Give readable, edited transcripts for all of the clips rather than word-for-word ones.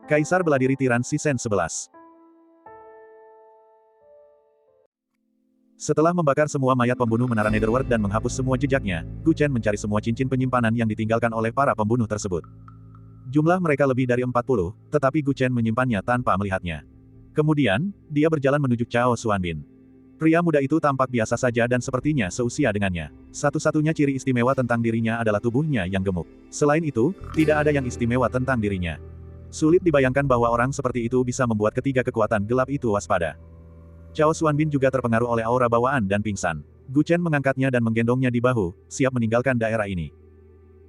Kaisar Bela Diri Tiran Season 11. Setelah membakar semua mayat pembunuh menara Netherworld dan menghapus semua jejaknya, Gu Chen mencari semua cincin penyimpanan yang ditinggalkan oleh para pembunuh tersebut. Jumlah mereka lebih dari 40, tetapi Gu Chen menyimpannya tanpa melihatnya. Kemudian, dia berjalan menuju Cao Xuanbin. Pria muda itu tampak biasa saja dan sepertinya seusia dengannya. Satu-satunya ciri istimewa tentang dirinya adalah tubuhnya yang gemuk. Selain itu, tidak ada yang istimewa tentang dirinya. Sulit dibayangkan bahwa orang seperti itu bisa membuat ketiga kekuatan gelap itu waspada. Cao Xuanbin juga terpengaruh oleh aura bawaan dan pingsan. Gu Chen mengangkatnya dan menggendongnya di bahu, siap meninggalkan daerah ini.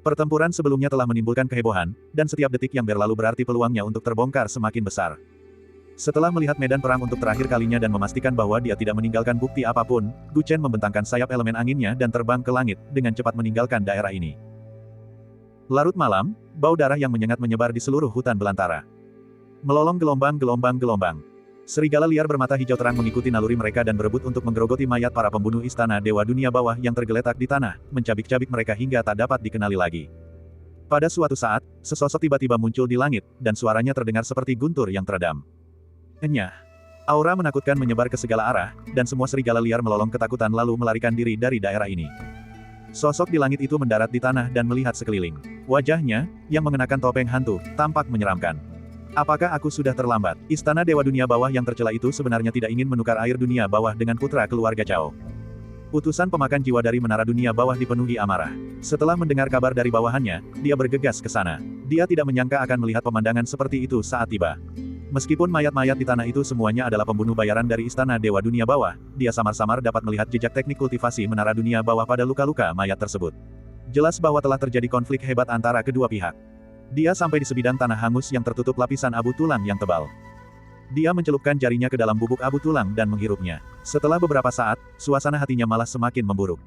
Pertempuran sebelumnya telah menimbulkan kehebohan, dan setiap detik yang berlalu berarti peluangnya untuk terbongkar semakin besar. Setelah melihat medan perang untuk terakhir kalinya dan memastikan bahwa dia tidak meninggalkan bukti apapun, Gu Chen membentangkan sayap elemen anginnya dan terbang ke langit, dengan cepat meninggalkan daerah ini. Larut malam, bau darah yang menyengat menyebar di seluruh hutan belantara. Melolong gelombang-gelombang. Serigala liar bermata hijau terang mengikuti naluri mereka dan berebut untuk menggerogoti mayat para pembunuh istana Dewa Dunia Bawah yang tergeletak di tanah, mencabik-cabik mereka hingga tak dapat dikenali lagi. Pada suatu saat, sesosok tiba-tiba muncul di langit, dan suaranya terdengar seperti guntur yang teredam. Enyah. Aura menakutkan menyebar ke segala arah, dan semua serigala liar melolong ketakutan lalu melarikan diri dari daerah ini. Sosok di langit itu mendarat di tanah dan melihat sekeliling. Wajahnya, yang mengenakan topeng hantu, tampak menyeramkan. Apakah aku sudah terlambat? Istana Dewa Dunia Bawah yang tercela itu sebenarnya tidak ingin menukar air dunia bawah dengan putra keluarga Cao. Utusan pemakan jiwa dari Menara Dunia Bawah dipenuhi amarah. Setelah mendengar kabar dari bawahannya, dia bergegas ke sana. Dia tidak menyangka akan melihat pemandangan seperti itu saat tiba. Meskipun mayat-mayat di tanah itu semuanya adalah pembunuh bayaran dari Istana Dewa Dunia Bawah, dia samar-samar dapat melihat jejak teknik kultivasi Menara Dunia Bawah pada luka-luka mayat tersebut. Jelas bahwa telah terjadi konflik hebat antara kedua pihak. Dia sampai di sebidang tanah hangus yang tertutup lapisan abu tulang yang tebal. Dia mencelupkan jarinya ke dalam bubuk abu tulang dan menghirupnya. Setelah beberapa saat, suasana hatinya malah semakin memburuk.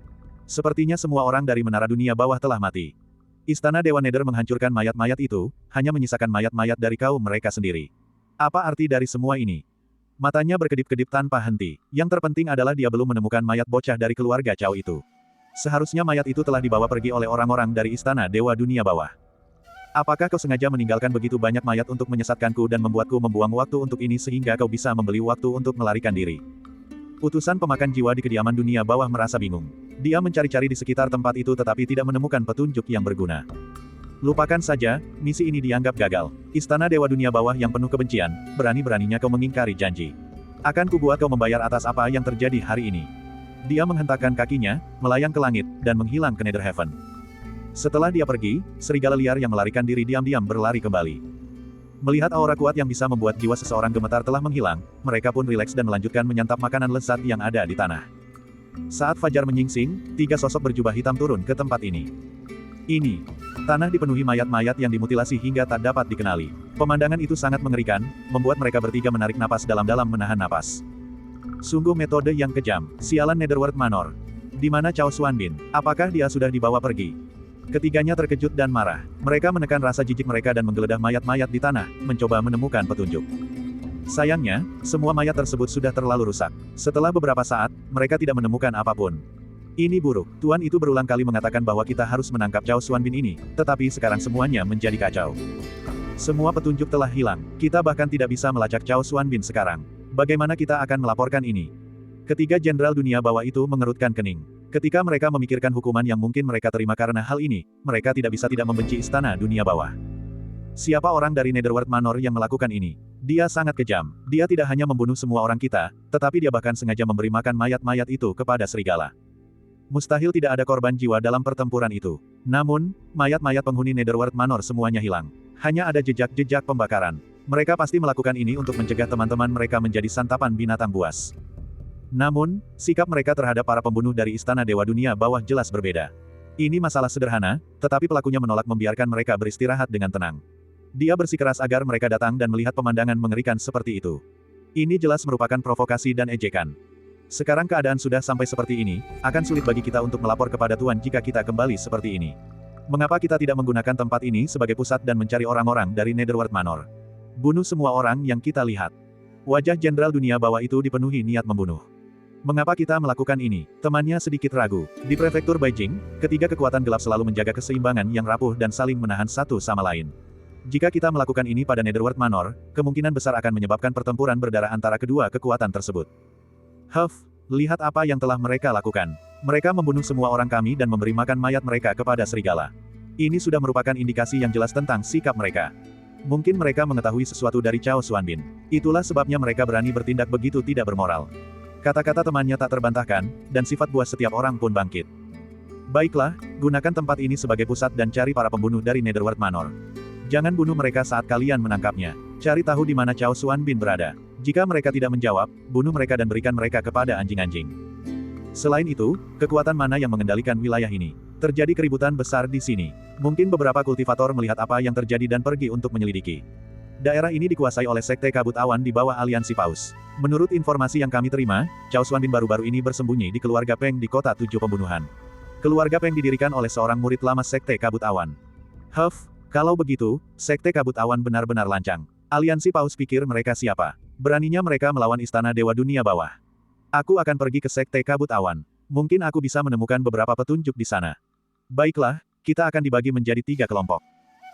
Sepertinya semua orang dari Menara Dunia Bawah telah mati. Istana Dewa Nether menghancurkan mayat-mayat itu, hanya menyisakan mayat-mayat dari kaum mereka sendiri. Apa arti dari semua ini? Matanya berkedip-kedip tanpa henti. Yang terpenting adalah dia belum menemukan mayat bocah dari keluarga Cao itu. Seharusnya mayat itu telah dibawa pergi oleh orang-orang dari Istana Dewa Dunia Bawah. Apakah kau sengaja meninggalkan begitu banyak mayat untuk menyesatkanku dan membuatku membuang waktu untuk ini sehingga kau bisa membeli waktu untuk melarikan diri? Utusan pemakan jiwa di kediaman dunia bawah merasa bingung. Dia mencari-cari di sekitar tempat itu tetapi tidak menemukan petunjuk yang berguna. Lupakan saja, misi ini dianggap gagal. Istana Dewa Dunia Bawah yang penuh kebencian, berani-beraninya kau mengingkari janji. Akan kubuat kau membayar atas apa yang terjadi hari ini. Dia menghentakkan kakinya, melayang ke langit, dan menghilang ke Nether Heaven. Setelah dia pergi, serigala liar yang melarikan diri diam-diam berlari kembali. Melihat aura kuat yang bisa membuat jiwa seseorang gemetar telah menghilang, mereka pun rileks dan melanjutkan menyantap makanan lezat yang ada di tanah. Saat fajar menyingsing, 3 sosok berjubah hitam turun ke tempat ini. Ini. Tanah dipenuhi mayat-mayat yang dimutilasi hingga tak dapat dikenali. Pemandangan itu sangat mengerikan, membuat mereka bertiga menarik napas dalam-dalam menahan napas. Sungguh metode yang kejam. Sialan Netherworld Manor. Di mana Cao Xuanbin? Apakah dia sudah dibawa pergi? Ketiganya terkejut dan marah. Mereka menekan rasa jijik mereka dan menggeledah mayat-mayat di tanah, mencoba menemukan petunjuk. Sayangnya, semua mayat tersebut sudah terlalu rusak. Setelah beberapa saat, mereka tidak menemukan apapun. Ini buruk. Tuan itu berulang kali mengatakan bahwa kita harus menangkap Cao Xuanbin ini, tetapi sekarang semuanya menjadi kacau. Semua petunjuk telah hilang. Kita bahkan tidak bisa melacak Cao Xuanbin sekarang. Bagaimana kita akan melaporkan ini? Ketiga jenderal dunia bawah itu mengerutkan kening. Ketika mereka memikirkan hukuman yang mungkin mereka terima karena hal ini, mereka tidak bisa tidak membenci Istana Dunia Bawah. Siapa orang dari Netherworld Manor yang melakukan ini? Dia sangat kejam. Dia tidak hanya membunuh semua orang kita, tetapi dia bahkan sengaja memberi makan mayat-mayat itu kepada serigala. Mustahil tidak ada korban jiwa dalam pertempuran itu. Namun, mayat-mayat penghuni Netherworld Manor semuanya hilang. Hanya ada jejak-jejak pembakaran. Mereka pasti melakukan ini untuk mencegah teman-teman mereka menjadi santapan binatang buas. Namun, sikap mereka terhadap para pembunuh dari Istana Dewa Dunia Bawah jelas berbeda. Ini masalah sederhana, tetapi pelakunya menolak membiarkan mereka beristirahat dengan tenang. Dia bersikeras agar mereka datang dan melihat pemandangan mengerikan seperti itu. Ini jelas merupakan provokasi dan ejekan. Sekarang keadaan sudah sampai seperti ini, akan sulit bagi kita untuk melapor kepada Tuan jika kita kembali seperti ini. Mengapa kita tidak menggunakan tempat ini sebagai pusat dan mencari orang-orang dari Netherworld Manor? Bunuh semua orang yang kita lihat. Wajah Jenderal Dunia Bawah itu dipenuhi niat membunuh. Mengapa kita melakukan ini? Temannya sedikit ragu. Di prefektur Beijing, ketiga kekuatan gelap selalu menjaga keseimbangan yang rapuh dan saling menahan satu sama lain. Jika kita melakukan ini pada Netherworld Manor, kemungkinan besar akan menyebabkan pertempuran berdarah antara kedua kekuatan tersebut. Lihat apa yang telah mereka lakukan. Mereka membunuh semua orang kami dan memberi makan mayat mereka kepada serigala. Ini sudah merupakan indikasi yang jelas tentang sikap mereka. Mungkin mereka mengetahui sesuatu dari Cao Xuanbin. Itulah sebabnya mereka berani bertindak begitu tidak bermoral. Kata-kata temannya tak terbantahkan, dan sifat buas setiap orang pun bangkit. Baiklah, gunakan tempat ini sebagai pusat dan cari para pembunuh dari Netherworld Manor. Jangan bunuh mereka saat kalian menangkapnya. Cari tahu di mana Cao Xuanbin berada. Jika mereka tidak menjawab, bunuh mereka dan berikan mereka kepada anjing-anjing. Selain itu, kekuatan mana yang mengendalikan wilayah ini? Terjadi keributan besar di sini. Mungkin beberapa kultivator melihat apa yang terjadi dan pergi untuk menyelidiki. Daerah ini dikuasai oleh Sekte Kabut Awan di bawah Aliansi Paus. Menurut informasi yang kami terima, Cao Xuanbin baru-baru ini bersembunyi di keluarga Peng di Kota Tujuh Pembunuhan. Keluarga Peng didirikan oleh seorang murid lama Sekte Kabut Awan. Kalau begitu, Sekte Kabut Awan benar-benar lancang. Aliansi Paus pikir mereka siapa? Beraninya mereka melawan Istana Dewa Dunia Bawah. Aku akan pergi ke Sekte Kabut Awan. Mungkin aku bisa menemukan beberapa petunjuk di sana. Baiklah, kita akan dibagi menjadi 3 kelompok.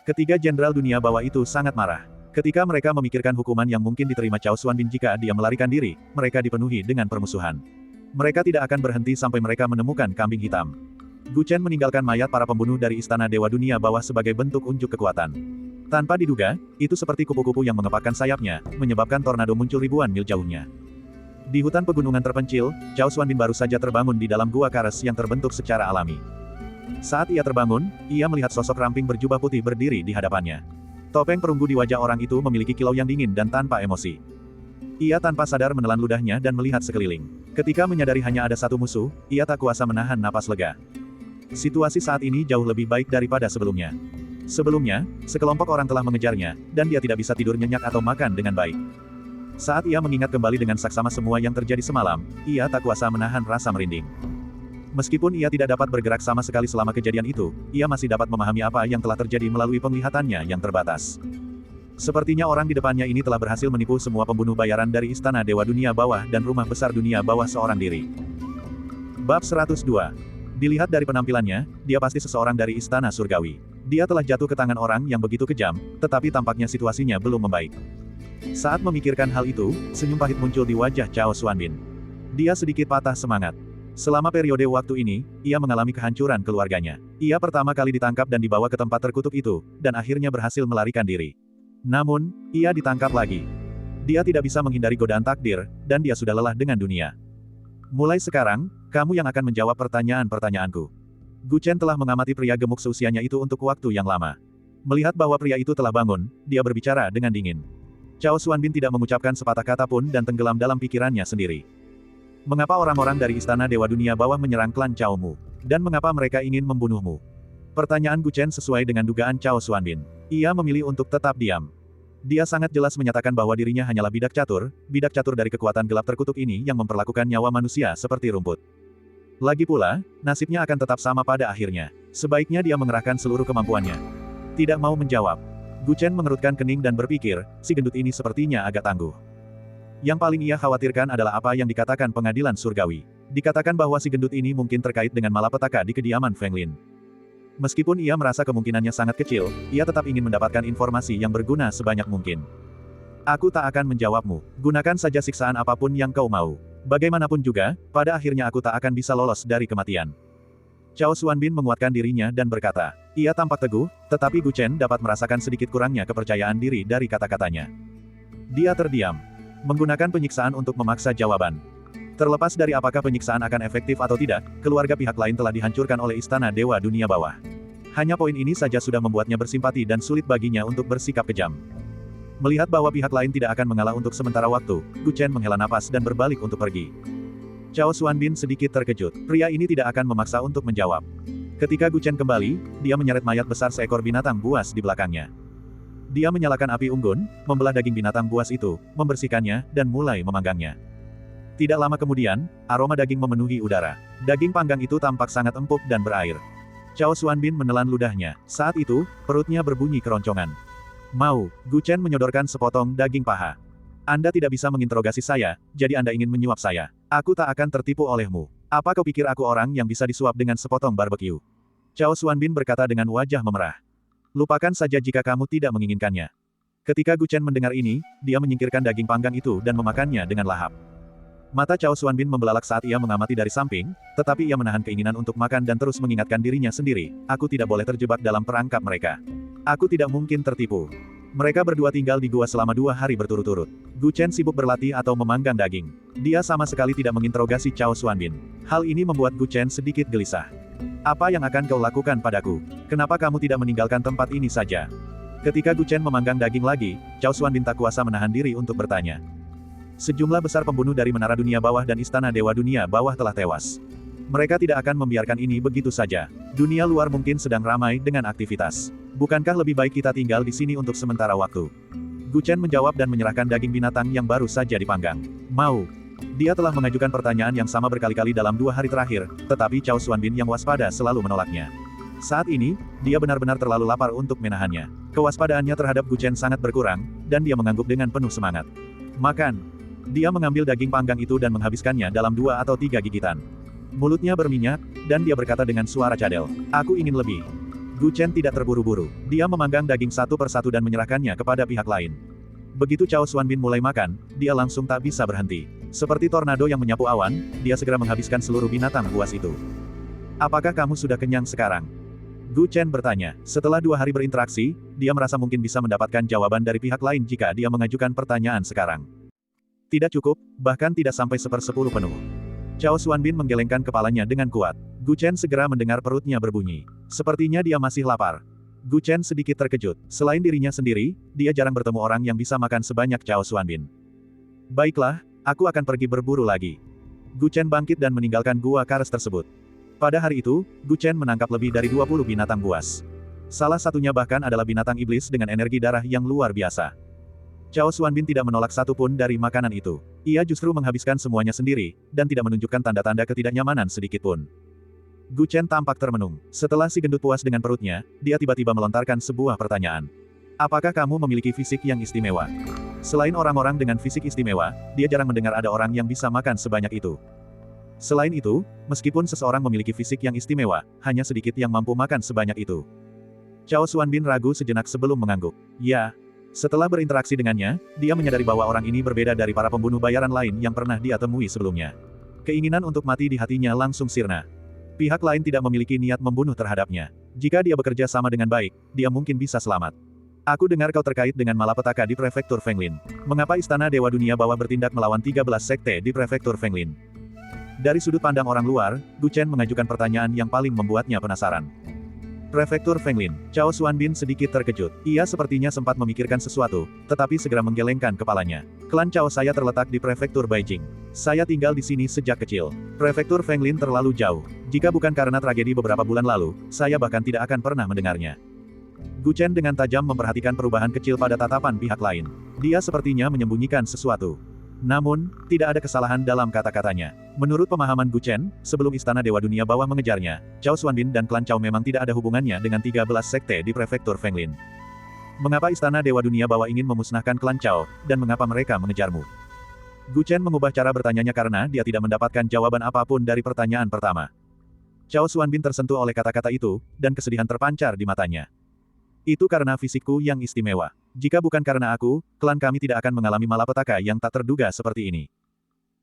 Ketiga Jenderal Dunia Bawah itu sangat marah. Ketika mereka memikirkan hukuman yang mungkin diterima Cao Xuanbin jika dia melarikan diri, mereka dipenuhi dengan permusuhan. Mereka tidak akan berhenti sampai mereka menemukan kambing hitam. Gu Chen meninggalkan mayat para pembunuh dari Istana Dewa Dunia Bawah sebagai bentuk unjuk kekuatan. Tanpa diduga, itu seperti kupu-kupu yang mengepakkan sayapnya, menyebabkan tornado muncul ribuan mil jauhnya. Di hutan pegunungan terpencil, Cao Xuanbin baru saja terbangun di dalam gua Kares yang terbentuk secara alami. Saat ia terbangun, ia melihat sosok ramping berjubah putih berdiri di hadapannya. Topeng perunggu di wajah orang itu memiliki kilau yang dingin dan tanpa emosi. Ia tanpa sadar menelan ludahnya dan melihat sekeliling. Ketika menyadari hanya ada satu musuh, ia tak kuasa menahan napas lega. Situasi saat ini jauh lebih baik daripada sebelumnya. Sebelumnya, sekelompok orang telah mengejarnya, dan dia tidak bisa tidur nyenyak atau makan dengan baik. Saat ia mengingat kembali dengan saksama semua yang terjadi semalam, ia tak kuasa menahan rasa merinding. Meskipun ia tidak dapat bergerak sama sekali selama kejadian itu, ia masih dapat memahami apa yang telah terjadi melalui penglihatannya yang terbatas. Sepertinya orang di depannya ini telah berhasil menipu semua pembunuh bayaran dari Istana Dewa Dunia Bawah dan Rumah Besar Dunia Bawah seorang diri. Bab 102. Dilihat dari penampilannya, dia pasti seseorang dari Istana Surgawi. Dia telah jatuh ke tangan orang yang begitu kejam, tetapi tampaknya situasinya belum membaik. Saat memikirkan hal itu, senyum pahit muncul di wajah Cao Xuanbin. Dia sedikit patah semangat. Selama periode waktu ini, ia mengalami kehancuran keluarganya. Ia pertama kali ditangkap dan dibawa ke tempat terkutuk itu, dan akhirnya berhasil melarikan diri. Namun, ia ditangkap lagi. Dia tidak bisa menghindari godaan takdir, dan dia sudah lelah dengan dunia. Mulai sekarang, kamu yang akan menjawab pertanyaan-pertanyaanku. Gu Chen telah mengamati pria gemuk seusianya itu untuk waktu yang lama. Melihat bahwa pria itu telah bangun, dia berbicara dengan dingin. Cao Xuanbin tidak mengucapkan sepatah kata pun dan tenggelam dalam pikirannya sendiri. Mengapa orang-orang dari Istana Dewa Dunia Bawah menyerang klan Cao Mu? Dan mengapa mereka ingin membunuhmu? Pertanyaan Gu Chen sesuai dengan dugaan Cao Xuanbin. Ia memilih untuk tetap diam. Dia sangat jelas menyatakan bahwa dirinya hanyalah bidak catur dari kekuatan gelap terkutuk ini yang memperlakukan nyawa manusia seperti rumput. Lagi pula, nasibnya akan tetap sama pada akhirnya. Sebaiknya dia mengerahkan seluruh kemampuannya. Tidak mau menjawab. Gu Chen mengerutkan kening dan berpikir, si gendut ini sepertinya agak tangguh. Yang paling ia khawatirkan adalah apa yang dikatakan pengadilan surgawi. Dikatakan bahwa si gendut ini mungkin terkait dengan malapetaka di kediaman Feng Lin. Meskipun ia merasa kemungkinannya sangat kecil, ia tetap ingin mendapatkan informasi yang berguna sebanyak mungkin. Aku tak akan menjawabmu. Gunakan saja siksaan apapun yang kau mau. Bagaimanapun juga, pada akhirnya aku tak akan bisa lolos dari kematian. Cao Xuanbin menguatkan dirinya dan berkata. Ia tampak teguh, tetapi Gu Chen dapat merasakan sedikit kurangnya kepercayaan diri dari kata-katanya. Dia terdiam. Menggunakan penyiksaan untuk memaksa jawaban. Terlepas dari apakah penyiksaan akan efektif atau tidak, keluarga pihak lain telah dihancurkan oleh Istana Dewa Dunia Bawah. Hanya poin ini saja sudah membuatnya bersimpati dan sulit baginya untuk bersikap kejam. Melihat bahwa pihak lain tidak akan mengalah untuk sementara waktu, Gu Chen menghela napas dan berbalik untuk pergi. Cao Xuanbin sedikit terkejut. Pria ini tidak akan memaksa untuk menjawab. Ketika Gu Chen kembali, dia menyeret mayat besar seekor binatang buas di belakangnya. Dia menyalakan api unggun, membelah daging binatang buas itu, membersihkannya, dan mulai memanggangnya. Tidak lama kemudian, aroma daging memenuhi udara. Daging panggang itu tampak sangat empuk dan berair. Cao Xuanbin menelan ludahnya. Saat itu, perutnya berbunyi keroncongan. Mau, Gu Chen menyodorkan sepotong daging paha. Anda tidak bisa menginterogasi saya, jadi Anda ingin menyuap saya. Aku tak akan tertipu olehmu. Apa kau pikir aku orang yang bisa disuap dengan sepotong barbeque? Cao Xuanbin berkata dengan wajah memerah. Lupakan saja jika kamu tidak menginginkannya. Ketika Gu Chen mendengar ini, dia menyingkirkan daging panggang itu dan memakannya dengan lahap. Mata Chao Xuanbin membelalak saat ia mengamati dari samping, tetapi ia menahan keinginan untuk makan dan terus mengingatkan dirinya sendiri, aku tidak boleh terjebak dalam perangkap mereka. Aku tidak mungkin tertipu. Mereka berdua tinggal di gua selama 2 hari berturut-turut. Gu Chen sibuk berlatih atau memanggang daging. Dia sama sekali tidak menginterogasi Chao Xuanbin. Hal ini membuat Gu Chen sedikit gelisah. Apa yang akan kau lakukan padaku? Kenapa kamu tidak meninggalkan tempat ini saja? Ketika Gu Chen memanggang daging lagi, Chao Xuanbin tak kuasa menahan diri untuk bertanya. Sejumlah besar pembunuh dari Menara Dunia Bawah dan Istana Dewa Dunia Bawah telah tewas. Mereka tidak akan membiarkan ini begitu saja. Dunia luar mungkin sedang ramai dengan aktivitas. Bukankah lebih baik kita tinggal di sini untuk sementara waktu? Gu Chen menjawab dan menyerahkan daging binatang yang baru saja dipanggang. Mau. Dia telah mengajukan pertanyaan yang sama berkali-kali dalam 2 hari terakhir, tetapi Chao Xuanbin yang waspada selalu menolaknya. Saat ini, dia benar-benar terlalu lapar untuk menahannya. Kewaspadaannya terhadap Gu Chen sangat berkurang, dan dia mengangguk dengan penuh semangat. Makan. Dia mengambil daging panggang itu dan menghabiskannya dalam 2 atau 3 gigitan. Mulutnya berminyak, dan dia berkata dengan suara cadel, aku ingin lebih. Gu Chen tidak terburu-buru. Dia memanggang daging satu persatu dan menyerahkannya kepada pihak lain. Begitu Chao Xuanbin mulai makan, dia langsung tak bisa berhenti. Seperti tornado yang menyapu awan, dia segera menghabiskan seluruh binatang buas itu. Apakah kamu sudah kenyang sekarang? Gu Chen bertanya. Setelah 2 hari berinteraksi, dia merasa mungkin bisa mendapatkan jawaban dari pihak lain jika dia mengajukan pertanyaan sekarang. Tidak cukup, bahkan tidak sampai 1/10 penuh. Chao Xuanbin menggelengkan kepalanya dengan kuat. Gu Chen segera mendengar perutnya berbunyi. Sepertinya dia masih lapar. Gu Chen sedikit terkejut. Selain dirinya sendiri, dia jarang bertemu orang yang bisa makan sebanyak Chao Xuanbin. Baiklah, aku akan pergi berburu lagi. Gu Chen bangkit dan meninggalkan gua Kares tersebut. Pada hari itu, Gu Chen menangkap lebih dari 20 binatang buas. Salah satunya bahkan adalah binatang iblis dengan energi darah yang luar biasa. Chao Xuanbin tidak menolak satu pun dari makanan itu. Ia justru menghabiskan semuanya sendiri, dan tidak menunjukkan tanda-tanda ketidaknyamanan sedikit pun. Gu Chen tampak termenung. Setelah si gendut puas dengan perutnya, dia tiba-tiba melontarkan sebuah pertanyaan. Apakah kamu memiliki fisik yang istimewa? Selain orang-orang dengan fisik istimewa, dia jarang mendengar ada orang yang bisa makan sebanyak itu. Selain itu, meskipun seseorang memiliki fisik yang istimewa, hanya sedikit yang mampu makan sebanyak itu. Chao Xuanbin ragu sejenak sebelum mengangguk. Ya. Setelah berinteraksi dengannya, dia menyadari bahwa orang ini berbeda dari para pembunuh bayaran lain yang pernah dia temui sebelumnya. Keinginan untuk mati di hatinya langsung sirna. Pihak lain tidak memiliki niat membunuh terhadapnya. Jika dia bekerja sama dengan baik, dia mungkin bisa selamat. Aku dengar kau terkait dengan malapetaka di Prefektur Fenglin. Mengapa Istana Dewa Dunia Bawah bertindak melawan 13 sekte di Prefektur Fenglin? Dari sudut pandang orang luar, Gu Chen mengajukan pertanyaan yang paling membuatnya penasaran. Prefektur Fenglin. Chao Xuanbin sedikit terkejut. Ia sepertinya sempat memikirkan sesuatu, tetapi segera menggelengkan kepalanya. Klan Chao saya terletak di Prefektur Beijing. Saya tinggal di sini sejak kecil. Prefektur Fenglin terlalu jauh. Jika bukan karena tragedi beberapa bulan lalu, saya bahkan tidak akan pernah mendengarnya. Gu Chen dengan tajam memperhatikan perubahan kecil pada tatapan pihak lain. Dia sepertinya menyembunyikan sesuatu. Namun, tidak ada kesalahan dalam kata-katanya. Menurut pemahaman Gu Chen, sebelum Istana Dewa Dunia Bawah mengejarnya, Chao Xuanbin dan klan Chao memang tidak ada hubungannya dengan 13 sekte di Prefektur Fenglin. Mengapa Istana Dewa Dunia Bawah ingin memusnahkan klan Chao, dan mengapa mereka mengejarmu? Gu Chen mengubah cara bertanyanya karena dia tidak mendapatkan jawaban apapun dari pertanyaan pertama. Chao Xuanbin tersentuh oleh kata-kata itu, dan kesedihan terpancar di matanya. Itu karena fisikku yang istimewa. Jika bukan karena aku, klan kami tidak akan mengalami malapetaka yang tak terduga seperti ini.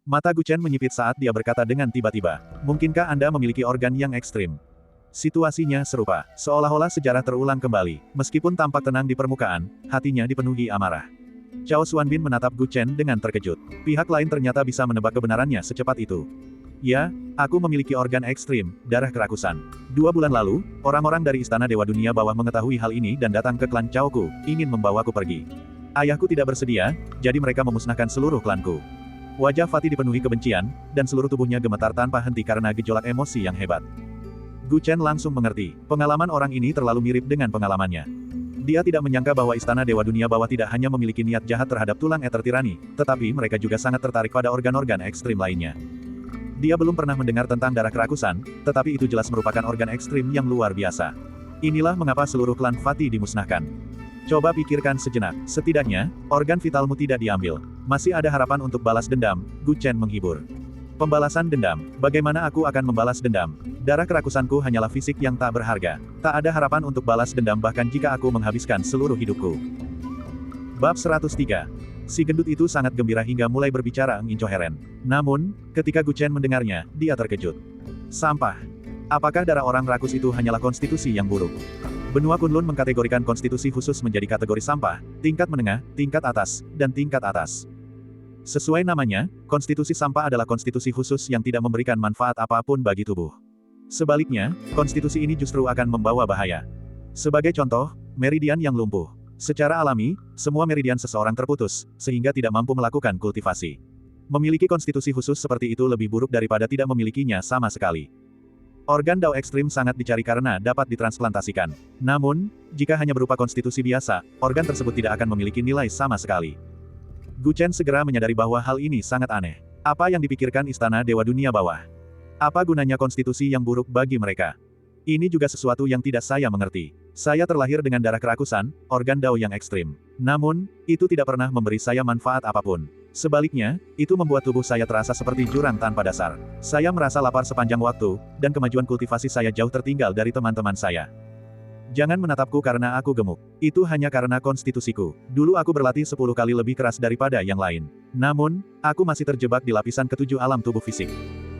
Mata Gu Chen menyipit saat dia berkata dengan tiba-tiba. Mungkinkah Anda memiliki organ yang ekstrim? Situasinya serupa. Seolah-olah sejarah terulang kembali. Meskipun tampak tenang di permukaan, hatinya dipenuhi amarah. Chao Xuanbin menatap Gu Chen dengan terkejut. Pihak lain ternyata bisa menebak kebenarannya secepat itu. Ya, aku memiliki organ ekstrim, darah kerakusan. 2 bulan lalu, orang-orang dari Istana Dewa Dunia Bawah mengetahui hal ini dan datang ke klan Chao-ku, ingin membawaku pergi. Ayahku tidak bersedia, jadi mereka memusnahkan seluruh klanku. Wajah Fatih dipenuhi kebencian, dan seluruh tubuhnya gemetar tanpa henti karena gejolak emosi yang hebat. Gu Chen langsung mengerti, pengalaman orang ini terlalu mirip dengan pengalamannya. Dia tidak menyangka bahwa Istana Dewa Dunia Bawah tidak hanya memiliki niat jahat terhadap tulang ether tirani, tetapi mereka juga sangat tertarik pada organ-organ ekstrim lainnya. Dia belum pernah mendengar tentang darah kerakusan, tetapi itu jelas merupakan organ ekstrim yang luar biasa. Inilah mengapa seluruh klan Fatih dimusnahkan. Coba pikirkan sejenak, setidaknya, organ vitalmu tidak diambil. Masih ada harapan untuk balas dendam, Gu Chen menghibur. Pembalasan dendam, bagaimana aku akan membalas dendam? Darah kerakusanku hanyalah fisik yang tak berharga. Tak ada harapan untuk balas dendam bahkan jika aku menghabiskan seluruh hidupku. Bab 103. Si gendut itu sangat gembira hingga mulai berbicara incoheren. Namun, ketika Gu Chen mendengarnya, dia terkejut. Sampah. Apakah darah orang rakus itu hanyalah konstitusi yang buruk? Benua Kunlun mengkategorikan konstitusi khusus menjadi kategori sampah, tingkat menengah, tingkat atas, dan tingkat atas. Sesuai namanya, konstitusi sampah adalah konstitusi khusus yang tidak memberikan manfaat apapun bagi tubuh. Sebaliknya, konstitusi ini justru akan membawa bahaya. Sebagai contoh, meridian yang lumpuh. Secara alami, semua meridian seseorang terputus, sehingga tidak mampu melakukan kultivasi. Memiliki konstitusi khusus seperti itu lebih buruk daripada tidak memilikinya sama sekali. Organ Dao ekstrim sangat dicari karena dapat ditransplantasikan. Namun, jika hanya berupa konstitusi biasa, organ tersebut tidak akan memiliki nilai sama sekali. Gu Chen segera menyadari bahwa hal ini sangat aneh. Apa yang dipikirkan Istana Dewa Dunia Bawah? Apa gunanya konstitusi yang buruk bagi mereka? Ini juga sesuatu yang tidak saya mengerti. Saya terlahir dengan darah kerakusan, organ Dao yang ekstrim. Namun, itu tidak pernah memberi saya manfaat apapun. Sebaliknya, itu membuat tubuh saya terasa seperti jurang tanpa dasar. Saya merasa lapar sepanjang waktu, dan kemajuan kultivasi saya jauh tertinggal dari teman-teman saya. Jangan menatapku karena aku gemuk. Itu hanya karena konstitusiku. Dulu aku berlatih 10 kali lebih keras daripada yang lain. Namun, aku masih terjebak di lapisan ketujuh alam tubuh fisik.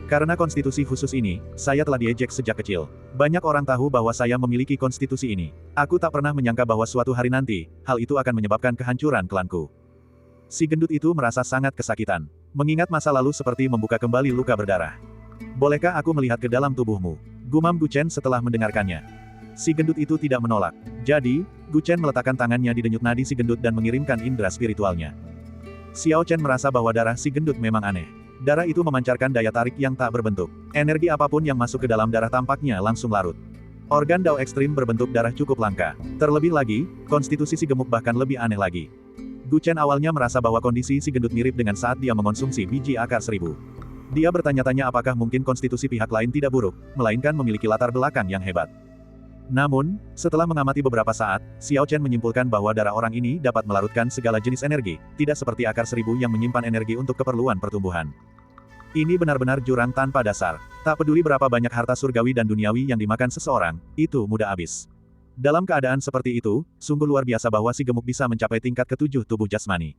Karena konstitusi khusus ini, saya telah diejek sejak kecil. Banyak orang tahu bahwa saya memiliki konstitusi ini. Aku tak pernah menyangka bahwa suatu hari nanti, hal itu akan menyebabkan kehancuran klanku. Si gendut itu merasa sangat kesakitan. Mengingat masa lalu seperti membuka kembali luka berdarah. Bolehkah aku melihat ke dalam tubuhmu? Gumam Gu Chen setelah mendengarkannya. Si gendut itu tidak menolak. Jadi, Gu Chen meletakkan tangannya di denyut nadi si gendut dan mengirimkan indera spiritualnya. Xiao Chen merasa bahwa darah si gendut memang aneh. Darah itu memancarkan daya tarik yang tak berbentuk. Energi apapun yang masuk ke dalam darah tampaknya langsung larut. Organ Dao ekstrim berbentuk darah cukup langka. Terlebih lagi, konstitusi si gemuk bahkan lebih aneh lagi. Gu Chen awalnya merasa bahwa kondisi si gendut mirip dengan saat dia mengonsumsi biji akar 1000. Dia bertanya-tanya apakah mungkin konstitusi pihak lain tidak buruk, melainkan memiliki latar belakang yang hebat. Namun, setelah mengamati beberapa saat, Xiao Chen menyimpulkan bahwa darah orang ini dapat melarutkan segala jenis energi, tidak seperti akar 1000 yang menyimpan energi untuk keperluan pertumbuhan. Ini benar-benar jurang tanpa dasar. Tak peduli berapa banyak harta surgawi dan duniawi yang dimakan seseorang, itu mudah habis. Dalam keadaan seperti itu, sungguh luar biasa bahwa si gemuk bisa mencapai tingkat ketujuh tubuh jasmani.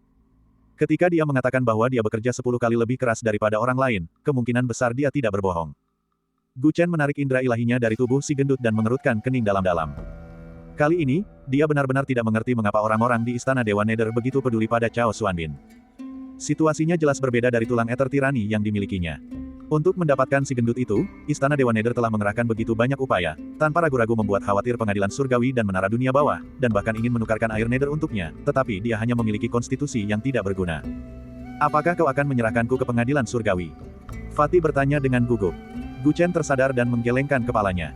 Ketika dia mengatakan bahwa dia bekerja 10 kali lebih keras daripada orang lain, kemungkinan besar dia tidak berbohong. Gu Chen menarik indera ilahinya dari tubuh si gendut dan mengerutkan kening dalam-dalam. Kali ini, dia benar-benar tidak mengerti mengapa orang-orang di Istana Dewa Nether begitu peduli pada Cao Xuanbin. Situasinya jelas berbeda dari tulang eter tirani yang dimilikinya. Untuk mendapatkan si gendut itu, Istana Dewa Nether telah mengerahkan begitu banyak upaya, tanpa ragu-ragu membuat khawatir pengadilan surgawi dan menara dunia bawah, dan bahkan ingin menukarkan air Nether untuknya, tetapi dia hanya memiliki konstitusi yang tidak berguna. Apakah kau akan menyerahkanku ke pengadilan surgawi? Fatih bertanya dengan gugup. Gu Chen tersadar dan menggelengkan kepalanya.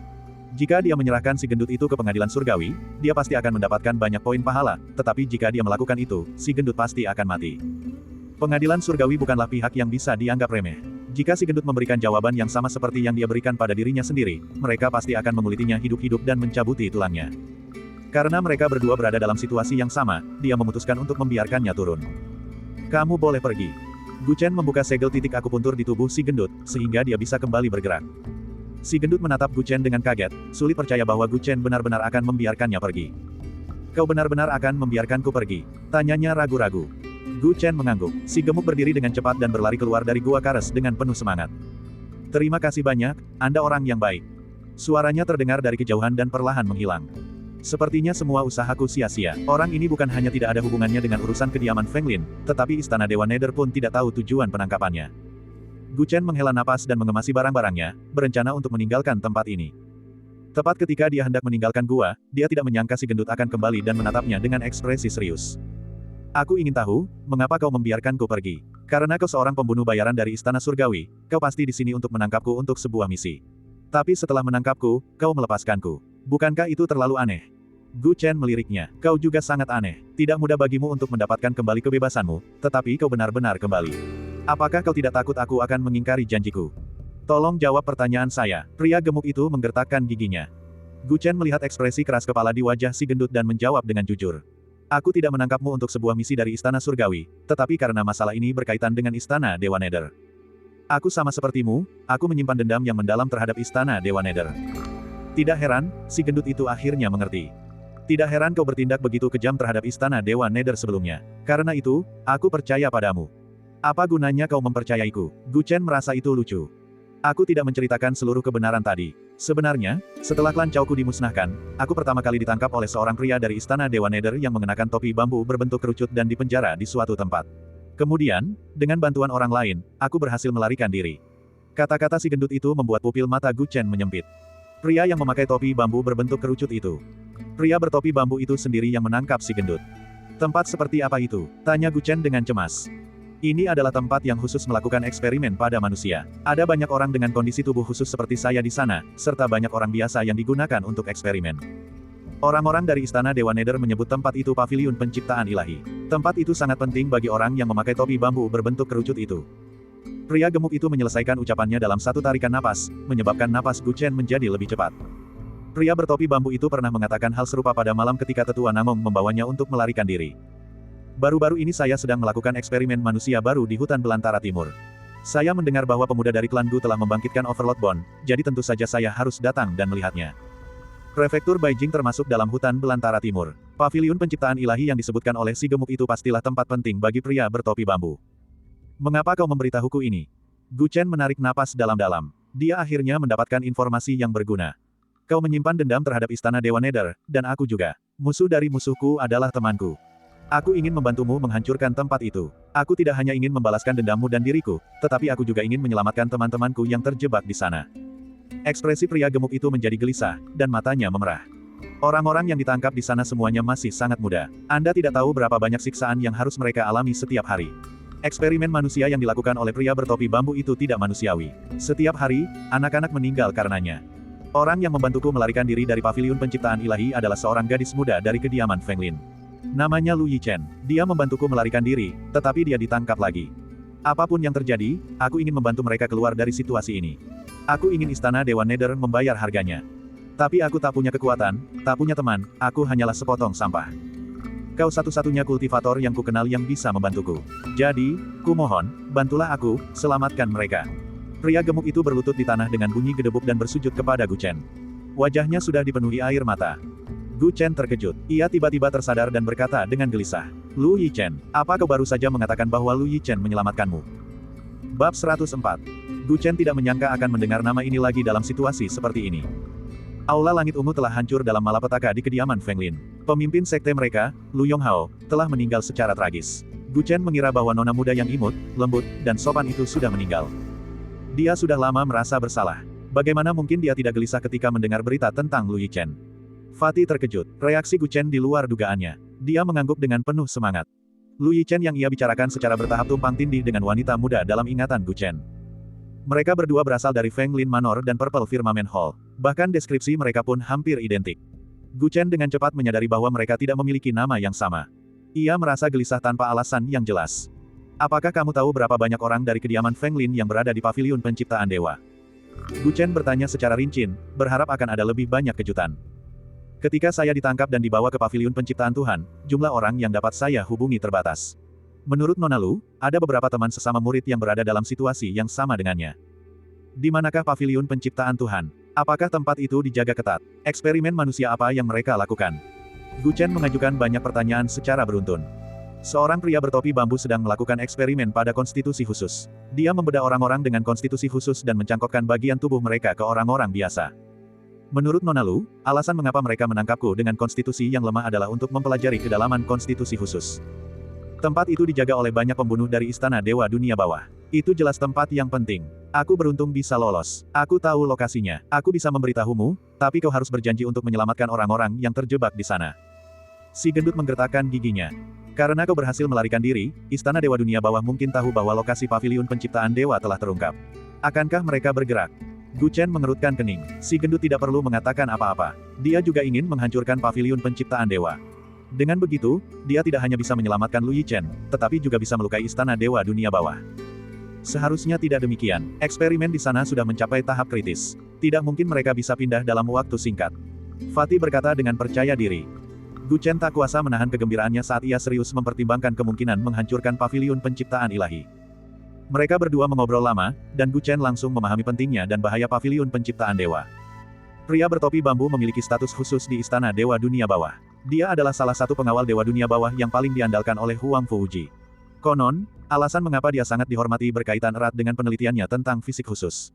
Jika dia menyerahkan si gendut itu ke pengadilan surgawi, dia pasti akan mendapatkan banyak poin pahala, tetapi jika dia melakukan itu, si gendut pasti akan mati. Pengadilan surgawi bukanlah pihak yang bisa dianggap remeh. Jika si gendut memberikan jawaban yang sama seperti yang dia berikan pada dirinya sendiri, mereka pasti akan mengulitinya hidup-hidup dan mencabuti tulangnya. Karena mereka berdua berada dalam situasi yang sama, dia memutuskan untuk membiarkannya turun. Kamu boleh pergi. Gu Chen membuka segel titik akupuntur di tubuh si gendut, sehingga dia bisa kembali bergerak. Si gendut menatap Gu Chen dengan kaget, sulit percaya bahwa Gu Chen benar-benar akan membiarkannya pergi. Kau benar-benar akan membiarkanku pergi? Tanyanya ragu-ragu. Gu Chen mengangguk. Si gemuk berdiri dengan cepat dan berlari keluar dari gua Kares dengan penuh semangat. Terima kasih banyak, Anda orang yang baik. Suaranya terdengar dari kejauhan dan perlahan menghilang. Sepertinya semua usahaku sia-sia. Orang ini bukan hanya tidak ada hubungannya dengan urusan kediaman Feng Lin, tetapi Istana Dewa Nether pun tidak tahu tujuan penangkapannya. Gu Chen menghela napas dan mengemasi barang-barangnya, berencana untuk meninggalkan tempat ini. Tepat ketika dia hendak meninggalkan gua, dia tidak menyangka si gendut akan kembali dan menatapnya dengan ekspresi serius. Aku ingin tahu, mengapa kau membiarkanku pergi? Karena kau seorang pembunuh bayaran dari Istana Surgawi, kau pasti di sini untuk menangkapku untuk sebuah misi. Tapi setelah menangkapku, kau melepaskanku. Bukankah itu terlalu aneh? Gu Chen meliriknya. Kau juga sangat aneh. Tidak mudah bagimu untuk mendapatkan kembali kebebasanmu, tetapi kau benar-benar kembali. Apakah kau tidak takut aku akan mengingkari janjiku? Tolong jawab pertanyaan saya. Pria gemuk itu menggertakkan giginya. Gu Chen melihat ekspresi keras kepala di wajah si gendut dan menjawab dengan jujur. Aku tidak menangkapmu untuk sebuah misi dari Istana Surgawi, tetapi karena masalah ini berkaitan dengan Istana Dewa Nether. Aku sama sepertimu, aku menyimpan dendam yang mendalam terhadap istana Dewa Nether. Tidak heran, si gendut itu akhirnya mengerti. Tidak heran kau bertindak begitu kejam terhadap istana Dewa Nether sebelumnya. Karena itu, aku percaya padamu. Apa gunanya kau mempercayaiku? Gu Chen merasa itu lucu. Aku tidak menceritakan seluruh kebenaran tadi. Sebenarnya, setelah klan Chao Ku dimusnahkan, aku pertama kali ditangkap oleh seorang pria dari istana Dewa Nether yang mengenakan topi bambu berbentuk kerucut dan dipenjara di suatu tempat. Kemudian, dengan bantuan orang lain, aku berhasil melarikan diri. Kata-kata si gendut itu membuat pupil mata Gu Chen menyempit. Pria yang memakai topi bambu berbentuk kerucut itu. Pria bertopi bambu itu sendiri yang menangkap si gendut. Tempat seperti apa itu? Tanya Gu Chen dengan cemas. Ini adalah tempat yang khusus melakukan eksperimen pada manusia. Ada banyak orang dengan kondisi tubuh khusus seperti saya di sana, serta banyak orang biasa yang digunakan untuk eksperimen. Orang-orang dari Istana Dewa Nether menyebut tempat itu Paviliun Penciptaan Ilahi. Tempat itu sangat penting bagi orang yang memakai topi bambu berbentuk kerucut itu. Pria gemuk itu menyelesaikan ucapannya dalam satu tarikan napas, menyebabkan napas Gu Chen menjadi lebih cepat. Pria bertopi bambu itu pernah mengatakan hal serupa pada malam ketika tetua Namong membawanya untuk melarikan diri. Baru-baru ini saya sedang melakukan eksperimen manusia baru di hutan belantara timur. Saya mendengar bahwa pemuda dari klan Gu telah membangkitkan Overlord Bone, jadi tentu saja saya harus datang dan melihatnya. Prefektur Beijing termasuk dalam hutan belantara timur. Paviliun Penciptaan Ilahi yang disebutkan oleh si gemuk itu pastilah tempat penting bagi pria bertopi bambu. Mengapa kau memberitahuku ini? Gu Chen menarik napas dalam-dalam. Dia akhirnya mendapatkan informasi yang berguna. Kau menyimpan dendam terhadap Istana Dewa Nether, dan aku juga. Musuh dari musuhku adalah temanku. Aku ingin membantumu menghancurkan tempat itu. Aku tidak hanya ingin membalaskan dendammu dan diriku, tetapi aku juga ingin menyelamatkan teman-temanku yang terjebak di sana. Ekspresi pria gemuk itu menjadi gelisah, dan matanya memerah. Orang-orang yang ditangkap di sana semuanya masih sangat muda. Anda tidak tahu berapa banyak siksaan yang harus mereka alami setiap hari. Eksperimen manusia yang dilakukan oleh pria bertopi bambu itu tidak manusiawi. Setiap hari, anak-anak meninggal karenanya. Orang yang membantuku melarikan diri dari Paviliun Penciptaan Ilahi adalah seorang gadis muda dari kediaman Feng Lin. Namanya Lu Yichen. Dia membantuku melarikan diri, tetapi dia ditangkap lagi. Apapun yang terjadi, aku ingin membantu mereka keluar dari situasi ini. Aku ingin Istana Dewa Nether membayar harganya. Tapi aku tak punya kekuatan, tak punya teman, aku hanyalah sepotong sampah. Kau satu-satunya kultivator yang kukenal yang bisa membantuku. Jadi, kumohon, bantulah aku, selamatkan mereka. Pria gemuk itu berlutut di tanah dengan bunyi gedebuk dan bersujud kepada Gu Chen. Wajahnya sudah dipenuhi air mata. Gu Chen terkejut. Ia tiba-tiba tersadar dan berkata dengan gelisah. Lu Yichen, apa kau baru saja mengatakan bahwa Lu Yichen menyelamatkanmu? Bab 104. Gu Chen tidak menyangka akan mendengar nama ini lagi dalam situasi seperti ini. Aula Langit Ungu telah hancur dalam malapetaka di kediaman Feng Lin. Pemimpin sekte mereka, Lu Yonghao, telah meninggal secara tragis. Gu Chen mengira bahwa nona muda yang imut, lembut, dan sopan itu sudah meninggal. Dia sudah lama merasa bersalah. Bagaimana mungkin dia tidak gelisah ketika mendengar berita tentang Lu Yichen? Fatih terkejut. Reaksi Gu Chen di luar dugaannya. Dia mengangguk dengan penuh semangat. Lu Yichen yang ia bicarakan secara bertahap tumpang tindih dengan wanita muda dalam ingatan Gu Chen. Mereka berdua berasal dari Feng Lin Manor dan Purple Firmament Hall. Bahkan deskripsi mereka pun hampir identik. Gu Chen dengan cepat menyadari bahwa mereka tidak memiliki nama yang sama. Ia merasa gelisah tanpa alasan yang jelas. Apakah kamu tahu berapa banyak orang dari kediaman Feng Lin yang berada di Paviliun Penciptaan Dewa? Gu Chen bertanya secara rinci, berharap akan ada lebih banyak kejutan. Ketika saya ditangkap dan dibawa ke Paviliun Penciptaan Tuhan, jumlah orang yang dapat saya hubungi terbatas. Menurut Nona Lu, ada beberapa teman sesama murid yang berada dalam situasi yang sama dengannya. Di manakah Paviliun Penciptaan Tuhan? Apakah tempat itu dijaga ketat? Eksperimen manusia apa yang mereka lakukan? Gu Chen mengajukan banyak pertanyaan secara beruntun. Seorang pria bertopi bambu sedang melakukan eksperimen pada konstitusi khusus. Dia membedah orang-orang dengan konstitusi khusus dan mencangkokkan bagian tubuh mereka ke orang-orang biasa. Menurut Nona Lu, alasan mengapa mereka menangkapku dengan konstitusi yang lemah adalah untuk mempelajari kedalaman konstitusi khusus. Tempat itu dijaga oleh banyak pembunuh dari Istana Dewa Dunia Bawah. Itu jelas tempat yang penting. Aku beruntung bisa lolos. Aku tahu lokasinya. Aku bisa memberitahumu, tapi kau harus berjanji untuk menyelamatkan orang-orang yang terjebak di sana. Si gendut menggertakkan giginya. Karena kau berhasil melarikan diri, Istana Dewa Dunia Bawah mungkin tahu bahwa lokasi Paviliun Penciptaan Dewa telah terungkap. Akankah mereka bergerak? Gu Chen mengerutkan kening. Si gendut tidak perlu mengatakan apa-apa. Dia juga ingin menghancurkan Paviliun Penciptaan Dewa. Dengan begitu, dia tidak hanya bisa menyelamatkan Lu Yichen, tetapi juga bisa melukai Istana Dewa Dunia Bawah. Seharusnya tidak demikian. Eksperimen di sana sudah mencapai tahap kritis. Tidak mungkin mereka bisa pindah dalam waktu singkat. Fatih berkata dengan percaya diri. Gu Chen tak kuasa menahan kegembiraannya saat ia serius mempertimbangkan kemungkinan menghancurkan Paviliun Penciptaan Ilahi. Mereka berdua mengobrol lama, dan Gu Chen langsung memahami pentingnya dan bahaya paviliun penciptaan dewa. Pria bertopi bambu memiliki status khusus di Istana Dewa Dunia Bawah. Dia adalah salah satu pengawal Dewa Dunia Bawah yang paling diandalkan oleh Huang Fuji. Konon, alasan mengapa dia sangat dihormati berkaitan erat dengan penelitiannya tentang fisik khusus.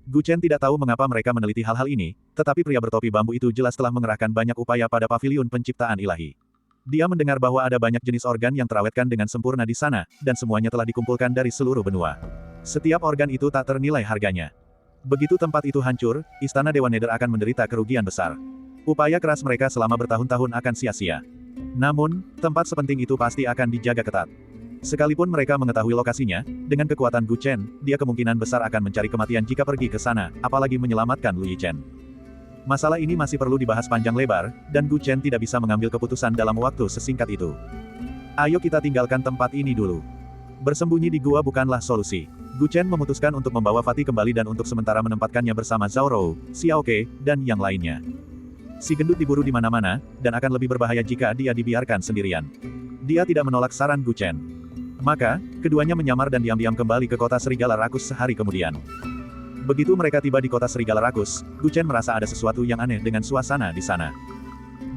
Gu Chen tidak tahu mengapa mereka meneliti hal-hal ini, tetapi pria bertopi bambu itu jelas telah mengerahkan banyak upaya pada paviliun penciptaan ilahi. Dia mendengar bahwa ada banyak jenis organ yang terawetkan dengan sempurna di sana, dan semuanya telah dikumpulkan dari seluruh benua. Setiap organ itu tak ternilai harganya. Begitu tempat itu hancur, Istana Dewa Nether akan menderita kerugian besar. Upaya keras mereka selama bertahun-tahun akan sia-sia. Namun, tempat sepenting itu pasti akan dijaga ketat. Sekalipun mereka mengetahui lokasinya, dengan kekuatan Gu Chen, dia kemungkinan besar akan mencari kematian jika pergi ke sana, apalagi menyelamatkan Lu Yichen. Masalah ini masih perlu dibahas panjang lebar, dan Gu Chen tidak bisa mengambil keputusan dalam waktu sesingkat itu. Ayo kita tinggalkan tempat ini dulu. Bersembunyi di gua bukanlah solusi. Gu Chen memutuskan untuk membawa Fatih kembali dan untuk sementara menempatkannya bersama Zhao Rou, Xiao Ke, dan yang lainnya. Si gendut diburu di mana-mana, dan akan lebih berbahaya jika dia dibiarkan sendirian. Dia tidak menolak saran Gu Chen. Maka, keduanya menyamar dan diam-diam kembali ke kota Serigala Rakus sehari kemudian. Begitu mereka tiba di kota Serigala Rakus, Gu Chen merasa ada sesuatu yang aneh dengan suasana di sana.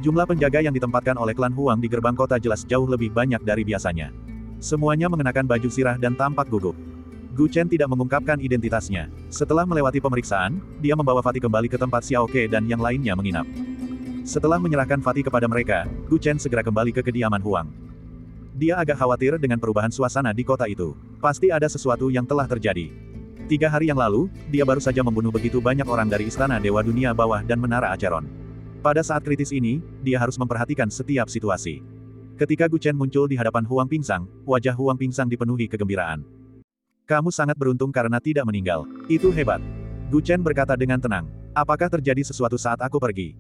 Jumlah penjaga yang ditempatkan oleh klan Huang di gerbang kota jelas jauh lebih banyak dari biasanya. Semuanya mengenakan baju sirah dan tampak gugup. Gu Chen tidak mengungkapkan identitasnya. Setelah melewati pemeriksaan, dia membawa Fatih kembali ke tempat Xiao Ke dan yang lainnya menginap. Setelah menyerahkan Fatih kepada mereka, Gu Chen segera kembali ke kediaman Huang. Dia agak khawatir dengan perubahan suasana di kota itu. Pasti ada sesuatu yang telah terjadi. 3 hari yang lalu, dia baru saja membunuh begitu banyak orang dari Istana Dewa Dunia Bawah dan Menara Acheron. Pada saat kritis ini, dia harus memperhatikan setiap situasi. Ketika Gu Chen muncul di hadapan Huang Pingsang, wajah Huang Pingsang dipenuhi kegembiraan. Kamu sangat beruntung karena tidak meninggal. Itu hebat. Gu Chen berkata dengan tenang. Apakah terjadi sesuatu saat aku pergi?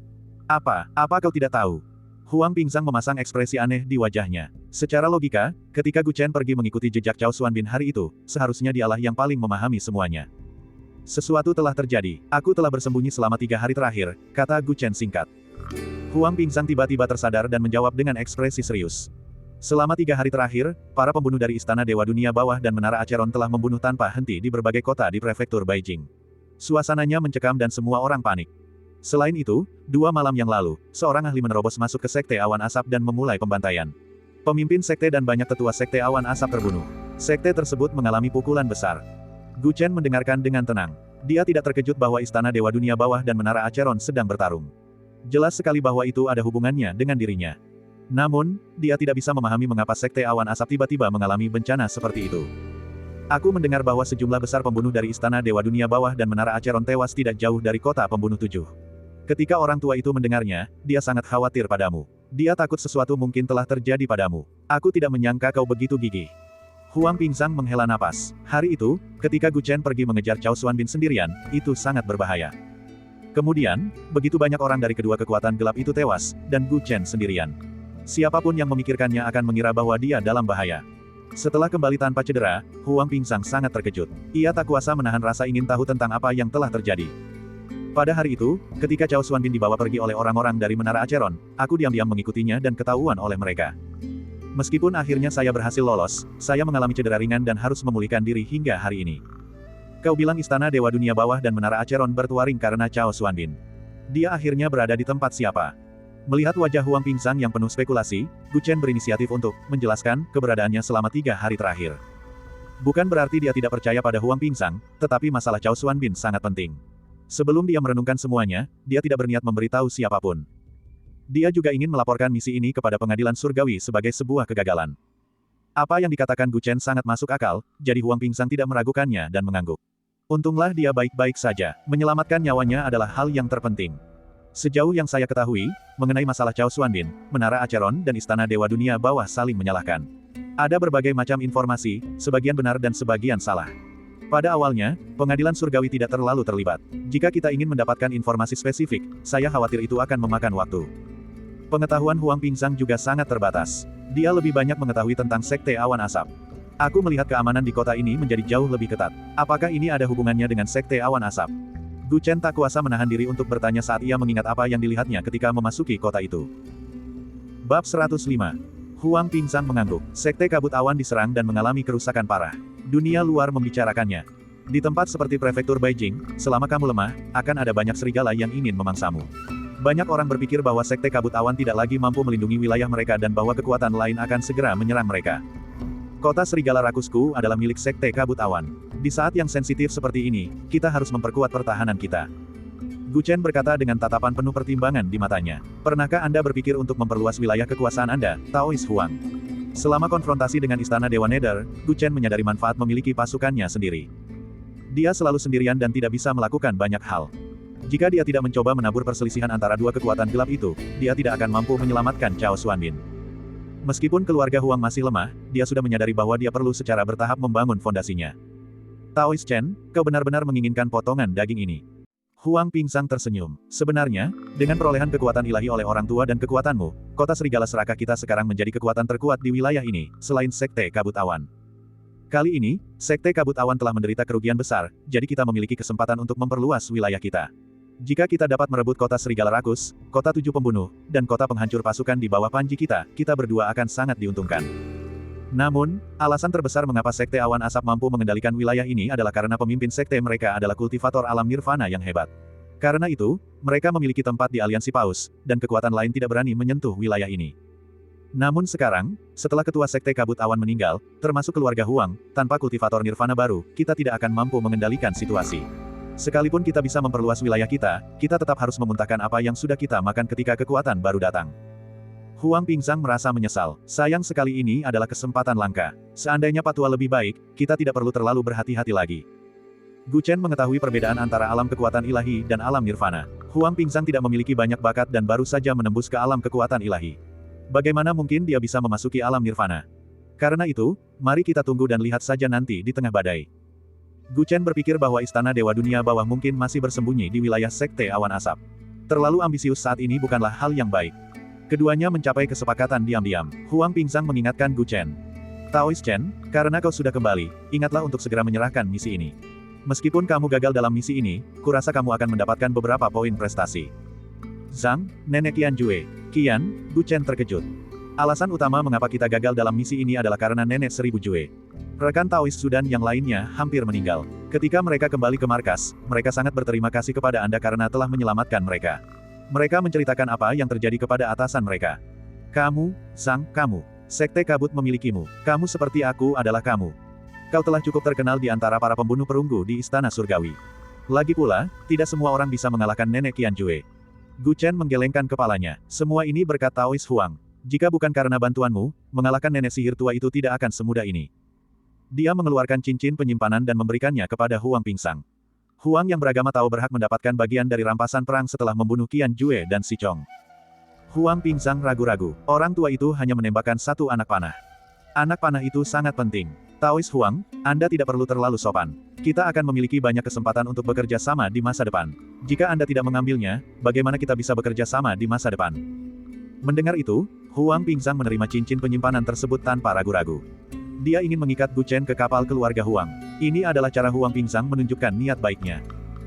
Apa kau tidak tahu? Huang Pingsang memasang ekspresi aneh di wajahnya. Secara logika, ketika Gu Chen pergi mengikuti jejak Cao Xuanbin hari itu, seharusnya dialah yang paling memahami semuanya. Sesuatu telah terjadi. Aku telah bersembunyi selama 3 hari terakhir, kata Gu Chen singkat. Huang Pingsang tiba-tiba tersadar dan menjawab dengan ekspresi serius. Selama 3 hari terakhir, para pembunuh dari Istana Dewa Dunia Bawah dan Menara Acheron telah membunuh tanpa henti di berbagai kota di prefektur Beijing. Suasananya mencekam dan semua orang panik. Selain itu, 2 malam yang lalu, seorang ahli menerobos masuk ke Sekte Awan Asap dan memulai pembantaian. Pemimpin sekte dan banyak tetua Sekte Awan Asap terbunuh. Sekte tersebut mengalami pukulan besar. Gu Chen mendengarkan dengan tenang. Dia tidak terkejut bahwa Istana Dewa Dunia Bawah dan Menara Acheron sedang bertarung. Jelas sekali bahwa itu ada hubungannya dengan dirinya. Namun, dia tidak bisa memahami mengapa Sekte Awan Asap tiba-tiba mengalami bencana seperti itu. Aku mendengar bahwa sejumlah besar pembunuh dari Istana Dewa Dunia Bawah dan Menara Acheron tewas tidak jauh dari kota pembunuh 7. Ketika orang tua itu mendengarnya, dia sangat khawatir padamu. Dia takut sesuatu mungkin telah terjadi padamu. Aku tidak menyangka kau begitu gigih. Huang Pingsang menghela napas. Hari itu, ketika Gu Chen pergi mengejar Cao Xuanbin sendirian, itu sangat berbahaya. Kemudian, begitu banyak orang dari kedua kekuatan gelap itu tewas, dan Gu Chen sendirian. Siapapun yang memikirkannya akan mengira bahwa dia dalam bahaya. Setelah kembali tanpa cedera, Huang Pingsang sangat terkejut. Ia tak kuasa menahan rasa ingin tahu tentang apa yang telah terjadi. Pada hari itu, ketika Cao Xuanbin dibawa pergi oleh orang-orang dari Menara Acheron, aku diam-diam mengikutinya dan ketahuan oleh mereka. Meskipun akhirnya saya berhasil lolos, saya mengalami cedera ringan dan harus memulihkan diri hingga hari ini. Kau bilang Istana Dewa Dunia Bawah dan Menara Acheron bertuaring karena Cao Xuanbin. Dia akhirnya berada di tempat siapa? Melihat wajah Huang Pingsang yang penuh spekulasi, Gu Chen berinisiatif untuk menjelaskan keberadaannya selama 3 hari terakhir. Bukan berarti dia tidak percaya pada Huang Pingsang, tetapi masalah Cao Xuanbin sangat penting. Sebelum dia merenungkan semuanya, dia tidak berniat memberitahu siapapun. Dia juga ingin melaporkan misi ini kepada pengadilan surgawi sebagai sebuah kegagalan. Apa yang dikatakan Gu Chen sangat masuk akal, jadi Huang Pingsang tidak meragukannya dan mengangguk. Untunglah dia baik-baik saja, menyelamatkan nyawanya adalah hal yang terpenting. Sejauh yang saya ketahui, mengenai masalah Cao Xuanbin, Menara Acheron dan Istana Dewa Dunia Bawah saling menyalahkan. Ada berbagai macam informasi, sebagian benar dan sebagian salah. Pada awalnya, pengadilan surgawi tidak terlalu terlibat. Jika kita ingin mendapatkan informasi spesifik, saya khawatir itu akan memakan waktu. Pengetahuan Huang Pingsang juga sangat terbatas. Dia lebih banyak mengetahui tentang Sekte Awan Asap. Aku melihat keamanan di kota ini menjadi jauh lebih ketat. Apakah ini ada hubungannya dengan Sekte Awan Asap? Gu Chen tak kuasa menahan diri untuk bertanya saat ia mengingat apa yang dilihatnya ketika memasuki kota itu. Bab 105. Huang Pingsang mengangguk. Sekte Kabut Awan diserang dan mengalami kerusakan parah. Dunia luar membicarakannya. Di tempat seperti prefektur Beijing, selama kamu lemah, akan ada banyak serigala yang ingin memangsamu. Banyak orang berpikir bahwa Sekte Kabut Awan tidak lagi mampu melindungi wilayah mereka dan bahwa kekuatan lain akan segera menyerang mereka. Kota Serigala Rakusku adalah milik Sekte Kabut Awan. Di saat yang sensitif seperti ini, kita harus memperkuat pertahanan kita. Gu Chen berkata dengan tatapan penuh pertimbangan di matanya. Pernahkah Anda berpikir untuk memperluas wilayah kekuasaan Anda, Taois Huang? Selama konfrontasi dengan Istana Dewa Nether, Gu Chen menyadari manfaat memiliki pasukannya sendiri. Dia selalu sendirian dan tidak bisa melakukan banyak hal. Jika dia tidak mencoba menabur perselisihan antara dua kekuatan gelap itu, dia tidak akan mampu menyelamatkan Chao Xuanbin. Meskipun keluarga Huang masih lemah, dia sudah menyadari bahwa dia perlu secara bertahap membangun fondasinya. Taois Chen, kau benar-benar menginginkan potongan daging ini. Huang Pingsang tersenyum. Sebenarnya, dengan perolehan kekuatan ilahi oleh orang tua dan kekuatanmu, kota Serigala Serakah kita sekarang menjadi kekuatan terkuat di wilayah ini, selain Sekte Kabut Awan. Kali ini, Sekte Kabut Awan telah menderita kerugian besar, jadi kita memiliki kesempatan untuk memperluas wilayah kita. Jika kita dapat merebut kota Serigala Rakus, kota 7 pembunuh, dan kota penghancur pasukan di bawah panji kita, kita berdua akan sangat diuntungkan. Namun, alasan terbesar mengapa Sekte Awan Asap mampu mengendalikan wilayah ini adalah karena pemimpin sekte mereka adalah kultivator alam nirvana yang hebat. Karena itu, mereka memiliki tempat di aliansi Paus, dan kekuatan lain tidak berani menyentuh wilayah ini. Namun sekarang, setelah ketua Sekte Kabut Awan meninggal, termasuk keluarga Huang, tanpa kultivator nirvana baru, kita tidak akan mampu mengendalikan situasi. Sekalipun kita bisa memperluas wilayah kita, kita tetap harus memuntahkan apa yang sudah kita makan ketika kekuatan baru datang. Huang Pingsang merasa menyesal. Sayang sekali ini adalah kesempatan langka. Seandainya Patua lebih baik, kita tidak perlu terlalu berhati-hati lagi. Gu Chen mengetahui perbedaan antara alam kekuatan ilahi dan alam nirvana. Huang Pingsang tidak memiliki banyak bakat dan baru saja menembus ke alam kekuatan ilahi. Bagaimana mungkin dia bisa memasuki alam nirvana? Karena itu, mari kita tunggu dan lihat saja nanti di tengah badai. Gu Chen berpikir bahwa Istana Dewa Dunia Bawah mungkin masih bersembunyi di wilayah Sekte Awan Asap. Terlalu ambisius saat ini bukanlah hal yang baik. Keduanya mencapai kesepakatan diam-diam. Huang Pingsang mengingatkan Gu Chen. Taois Chen, karena kau sudah kembali, ingatlah untuk segera menyerahkan misi ini. Meskipun kamu gagal dalam misi ini, kurasa kamu akan mendapatkan beberapa poin prestasi. Zhang, Nenek Qian Jue. Qian, Gu Chen terkejut. Alasan utama mengapa kita gagal dalam misi ini adalah karena Nenek Seribu Jue. Rekan Taois Sudan yang lainnya hampir meninggal. Ketika mereka kembali ke markas, mereka sangat berterima kasih kepada Anda karena telah menyelamatkan mereka. Mereka menceritakan apa yang terjadi kepada atasan mereka. Kamu, Zhang, kamu. Sekte Kabut memilikimu. Kamu seperti aku adalah kamu. Kau telah cukup terkenal di antara para pembunuh perunggu di Istana Surgawi. Lagi pula, tidak semua orang bisa mengalahkan Nenek Qian Jue. Gu Chen menggelengkan kepalanya. Semua ini berkat Taois Huang. Jika bukan karena bantuanmu, mengalahkan nenek sihir tua itu tidak akan semudah ini. Dia mengeluarkan cincin penyimpanan dan memberikannya kepada Huang Pingsang. Huang yang beragama tahu berhak mendapatkan bagian dari rampasan perang setelah membunuh Qian Jue dan Si Chong. Huang Pingsang ragu-ragu. Orang tua itu hanya menembakkan satu anak panah. Anak panah itu sangat penting. Taois Huang, Anda tidak perlu terlalu sopan. Kita akan memiliki banyak kesempatan untuk bekerja sama di masa depan. Jika Anda tidak mengambilnya, bagaimana kita bisa bekerja sama di masa depan? Mendengar itu, Huang Pingsang menerima cincin penyimpanan tersebut tanpa ragu-ragu. Dia ingin mengikat Gu Chen ke kapal keluarga Huang. Ini adalah cara Huang Pingsang menunjukkan niat baiknya.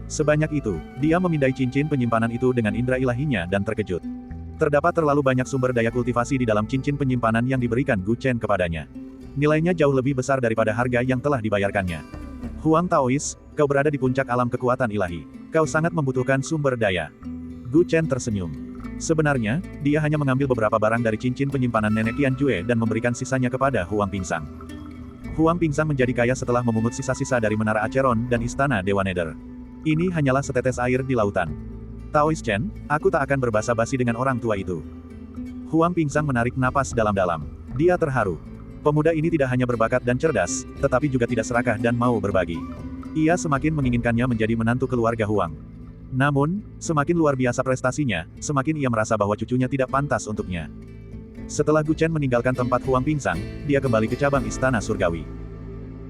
Sebanyak itu, dia memindai cincin penyimpanan itu dengan indera ilahinya dan terkejut. Terdapat terlalu banyak sumber daya kultivasi di dalam cincin penyimpanan yang diberikan Gu Chen kepadanya. Nilainya jauh lebih besar daripada harga yang telah dibayarkannya. Huang Taois, kau berada di puncak alam kekuatan ilahi. Kau sangat membutuhkan sumber daya. Gu Chen tersenyum. Sebenarnya, dia hanya mengambil beberapa barang dari cincin penyimpanan Nenek Qian Jue dan memberikan sisanya kepada Huang Pingsang. Huang Pingsang menjadi kaya setelah memungut sisa-sisa dari Menara Acheron dan Istana Dewa Nether. Ini hanyalah setetes air di lautan. Taois Chen, aku tak akan berbasa-basi dengan orang tua itu. Huang Pingsang menarik napas dalam-dalam. Dia terharu. Pemuda ini tidak hanya berbakat dan cerdas, tetapi juga tidak serakah dan mau berbagi. Ia semakin menginginkannya menjadi menantu keluarga Huang. Namun, semakin luar biasa prestasinya, semakin ia merasa bahwa cucunya tidak pantas untuknya. Setelah Gu Chen meninggalkan tempat Huang Pingsang, dia kembali ke cabang Istana Surgawi.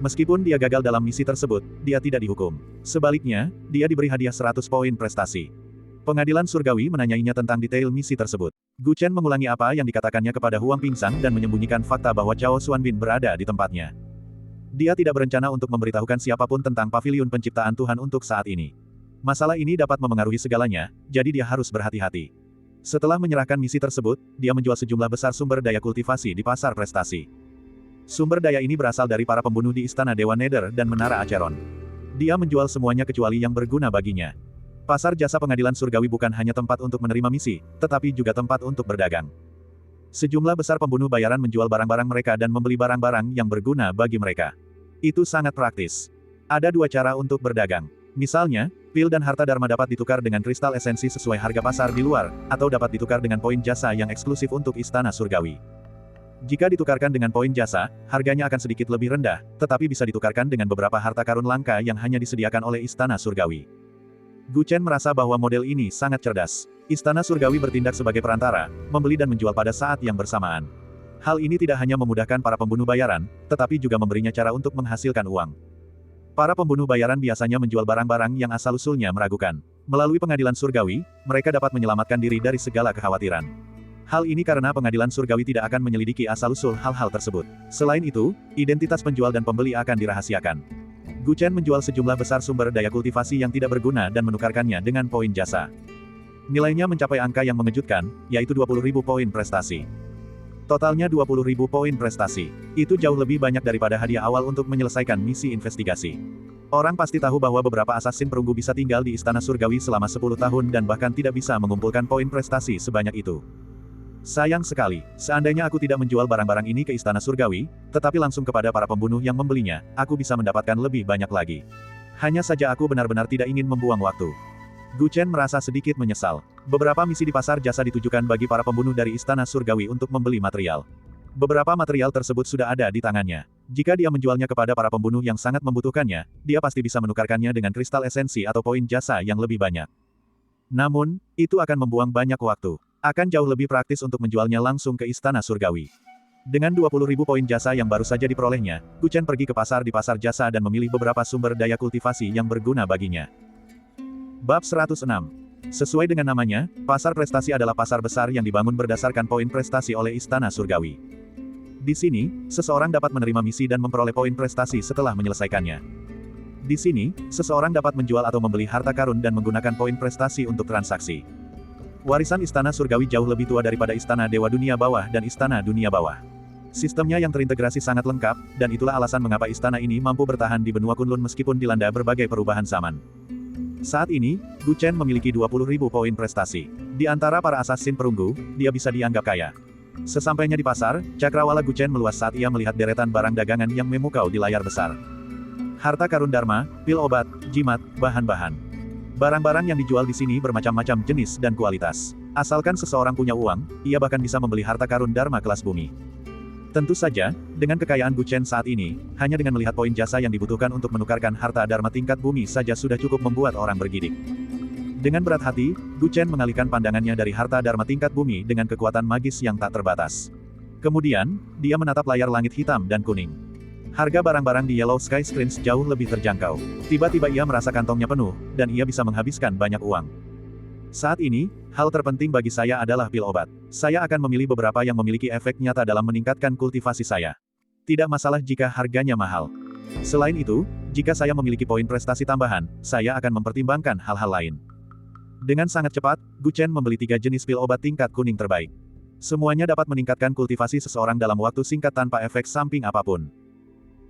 Meskipun dia gagal dalam misi tersebut, dia tidak dihukum. Sebaliknya, dia diberi hadiah 100 poin prestasi. Pengadilan Surgawi menanyainya tentang detail misi tersebut. Gu Chen mengulangi apa yang dikatakannya kepada Huang Pingsang dan menyembunyikan fakta bahwa Chao Xuanbin berada di tempatnya. Dia tidak berencana untuk memberitahukan siapapun tentang paviliun penciptaan Tuhan untuk saat ini. Masalah ini dapat memengaruhi segalanya, jadi dia harus berhati-hati. Setelah menyerahkan misi tersebut, dia menjual sejumlah besar sumber daya kultivasi di pasar prestasi. Sumber daya ini berasal dari para pembunuh di Istana Dewa Nether dan Menara Acheron. Dia menjual semuanya kecuali yang berguna baginya. Pasar jasa pengadilan surgawi bukan hanya tempat untuk menerima misi, tetapi juga tempat untuk berdagang. Sejumlah besar pembunuh bayaran menjual barang-barang mereka dan membeli barang-barang yang berguna bagi mereka. Itu sangat praktis. Ada dua cara untuk berdagang. Misalnya, pil dan harta dharma dapat ditukar dengan kristal esensi sesuai harga pasar di luar, atau dapat ditukar dengan poin jasa yang eksklusif untuk Istana Surgawi. Jika ditukarkan dengan poin jasa, harganya akan sedikit lebih rendah, tetapi bisa ditukarkan dengan beberapa harta karun langka yang hanya disediakan oleh Istana Surgawi. Gu Chen merasa bahwa model ini sangat cerdas. Istana Surgawi bertindak sebagai perantara, membeli dan menjual pada saat yang bersamaan. Hal ini tidak hanya memudahkan para pembunuh bayaran, tetapi juga memberinya cara untuk menghasilkan uang. Para pembunuh bayaran biasanya menjual barang-barang yang asal-usulnya meragukan. Melalui pengadilan surgawi, mereka dapat menyelamatkan diri dari segala kekhawatiran. Hal ini karena pengadilan surgawi tidak akan menyelidiki asal-usul hal-hal tersebut. Selain itu, identitas penjual dan pembeli akan dirahasiakan. Gu Chen menjual sejumlah besar sumber daya kultivasi yang tidak berguna dan menukarkannya dengan poin jasa. Nilainya mencapai angka yang mengejutkan, yaitu 20.000 poin prestasi. Totalnya 20.000 poin prestasi. Itu jauh lebih banyak daripada hadiah awal untuk menyelesaikan misi investigasi. Orang pasti tahu bahwa beberapa asasin perunggu bisa tinggal di Istana Surgawi selama 10 tahun dan bahkan tidak bisa mengumpulkan poin prestasi sebanyak itu. Sayang sekali, seandainya aku tidak menjual barang-barang ini ke Istana Surgawi, tetapi langsung kepada para pembunuh yang membelinya, aku bisa mendapatkan lebih banyak lagi. Hanya saja aku benar-benar tidak ingin membuang waktu. Gu Chen merasa sedikit menyesal. Beberapa misi di pasar jasa ditujukan bagi para pembunuh dari Istana Surgawi untuk membeli material. Beberapa material tersebut sudah ada di tangannya. Jika dia menjualnya kepada para pembunuh yang sangat membutuhkannya, dia pasti bisa menukarkannya dengan kristal esensi atau poin jasa yang lebih banyak. Namun, itu akan membuang banyak waktu. Akan jauh lebih praktis untuk menjualnya langsung ke Istana Surgawi. Dengan 20.000 poin jasa yang baru saja diperolehnya, Gu Chen pergi ke pasar di pasar jasa dan memilih beberapa sumber daya kultivasi yang berguna baginya. Bab 106. Sesuai dengan namanya, pasar prestasi adalah pasar besar yang dibangun berdasarkan poin prestasi oleh Istana Surgawi. Di sini, seseorang dapat menerima misi dan memperoleh poin prestasi setelah menyelesaikannya. Di sini, seseorang dapat menjual atau membeli harta karun dan menggunakan poin prestasi untuk transaksi. Warisan Istana Surgawi jauh lebih tua daripada Istana Dewa Dunia Bawah dan Istana Dunia Bawah. Sistemnya yang terintegrasi sangat lengkap, dan itulah alasan mengapa istana ini mampu bertahan di benua Kunlun meskipun dilanda berbagai perubahan zaman. Saat ini, Gu Chen memiliki 20.000 poin prestasi. Di antara para asasin perunggu, dia bisa dianggap kaya. Sesampainya di pasar, cakrawala Gu Chen meluas saat ia melihat deretan barang dagangan yang memukau di layar besar. Harta karun dharma, pil obat, jimat, bahan-bahan. Barang-barang yang dijual di sini bermacam-macam jenis dan kualitas. Asalkan seseorang punya uang, ia bahkan bisa membeli harta karun dharma kelas bumi. Tentu saja, dengan kekayaan Gu Chen saat ini, hanya dengan melihat poin jasa yang dibutuhkan untuk menukarkan harta dharma tingkat bumi saja sudah cukup membuat orang bergidik. Dengan berat hati, Gu Chen mengalihkan pandangannya dari harta dharma tingkat bumi dengan kekuatan magis yang tak terbatas. Kemudian, dia menatap layar langit hitam dan kuning. Harga barang-barang di Yellow Sky Screens jauh lebih terjangkau. Tiba-tiba ia merasa kantongnya penuh, dan ia bisa menghabiskan banyak uang. Saat ini, hal terpenting bagi saya adalah pil obat. Saya akan memilih beberapa yang memiliki efek nyata dalam meningkatkan kultivasi saya. Tidak masalah jika harganya mahal. Selain itu, jika saya memiliki poin prestasi tambahan, saya akan mempertimbangkan hal-hal lain. Dengan sangat cepat, Gu Chen membeli 3 jenis pil obat tingkat kuning terbaik. Semuanya dapat meningkatkan kultivasi seseorang dalam waktu singkat tanpa efek samping apapun.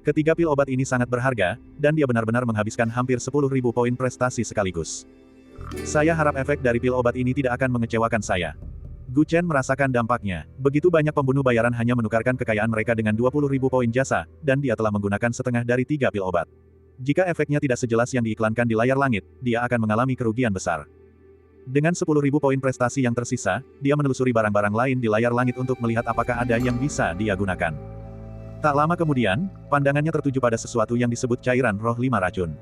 Ketiga pil obat ini sangat berharga, dan dia benar-benar menghabiskan hampir 10.000 poin prestasi sekaligus. Saya harap efek dari pil obat ini tidak akan mengecewakan saya. Gu Chen merasakan dampaknya. Begitu banyak pembunuh bayaran hanya menukarkan kekayaan mereka dengan 20.000 poin jasa, dan dia telah menggunakan setengah dari 3 pil obat. Jika efeknya tidak sejelas yang diiklankan di layar langit, dia akan mengalami kerugian besar. Dengan 10.000 poin prestasi yang tersisa, dia menelusuri barang-barang lain di layar langit untuk melihat apakah ada yang bisa dia gunakan. Tak lama kemudian, pandangannya tertuju pada sesuatu yang disebut cairan roh 5 racun.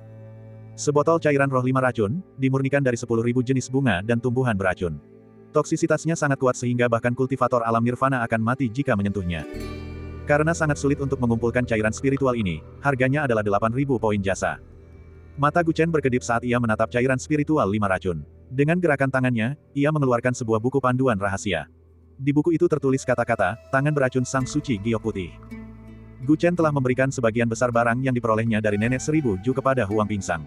Sebotol cairan roh 5 racun, dimurnikan dari 10.000 jenis bunga dan tumbuhan beracun. Toksisitasnya sangat kuat sehingga bahkan kultivator alam nirvana akan mati jika menyentuhnya. Karena sangat sulit untuk mengumpulkan cairan spiritual ini, harganya adalah 8.000 poin jasa. Mata Gu Chen berkedip saat ia menatap cairan spiritual 5 racun. Dengan gerakan tangannya, ia mengeluarkan sebuah buku panduan rahasia. Di buku itu tertulis kata-kata, tangan beracun sang suci giok putih. Gu Chen telah memberikan sebagian besar barang yang diperolehnya dari nenek 1000 Ju kepada Huang Pingsang.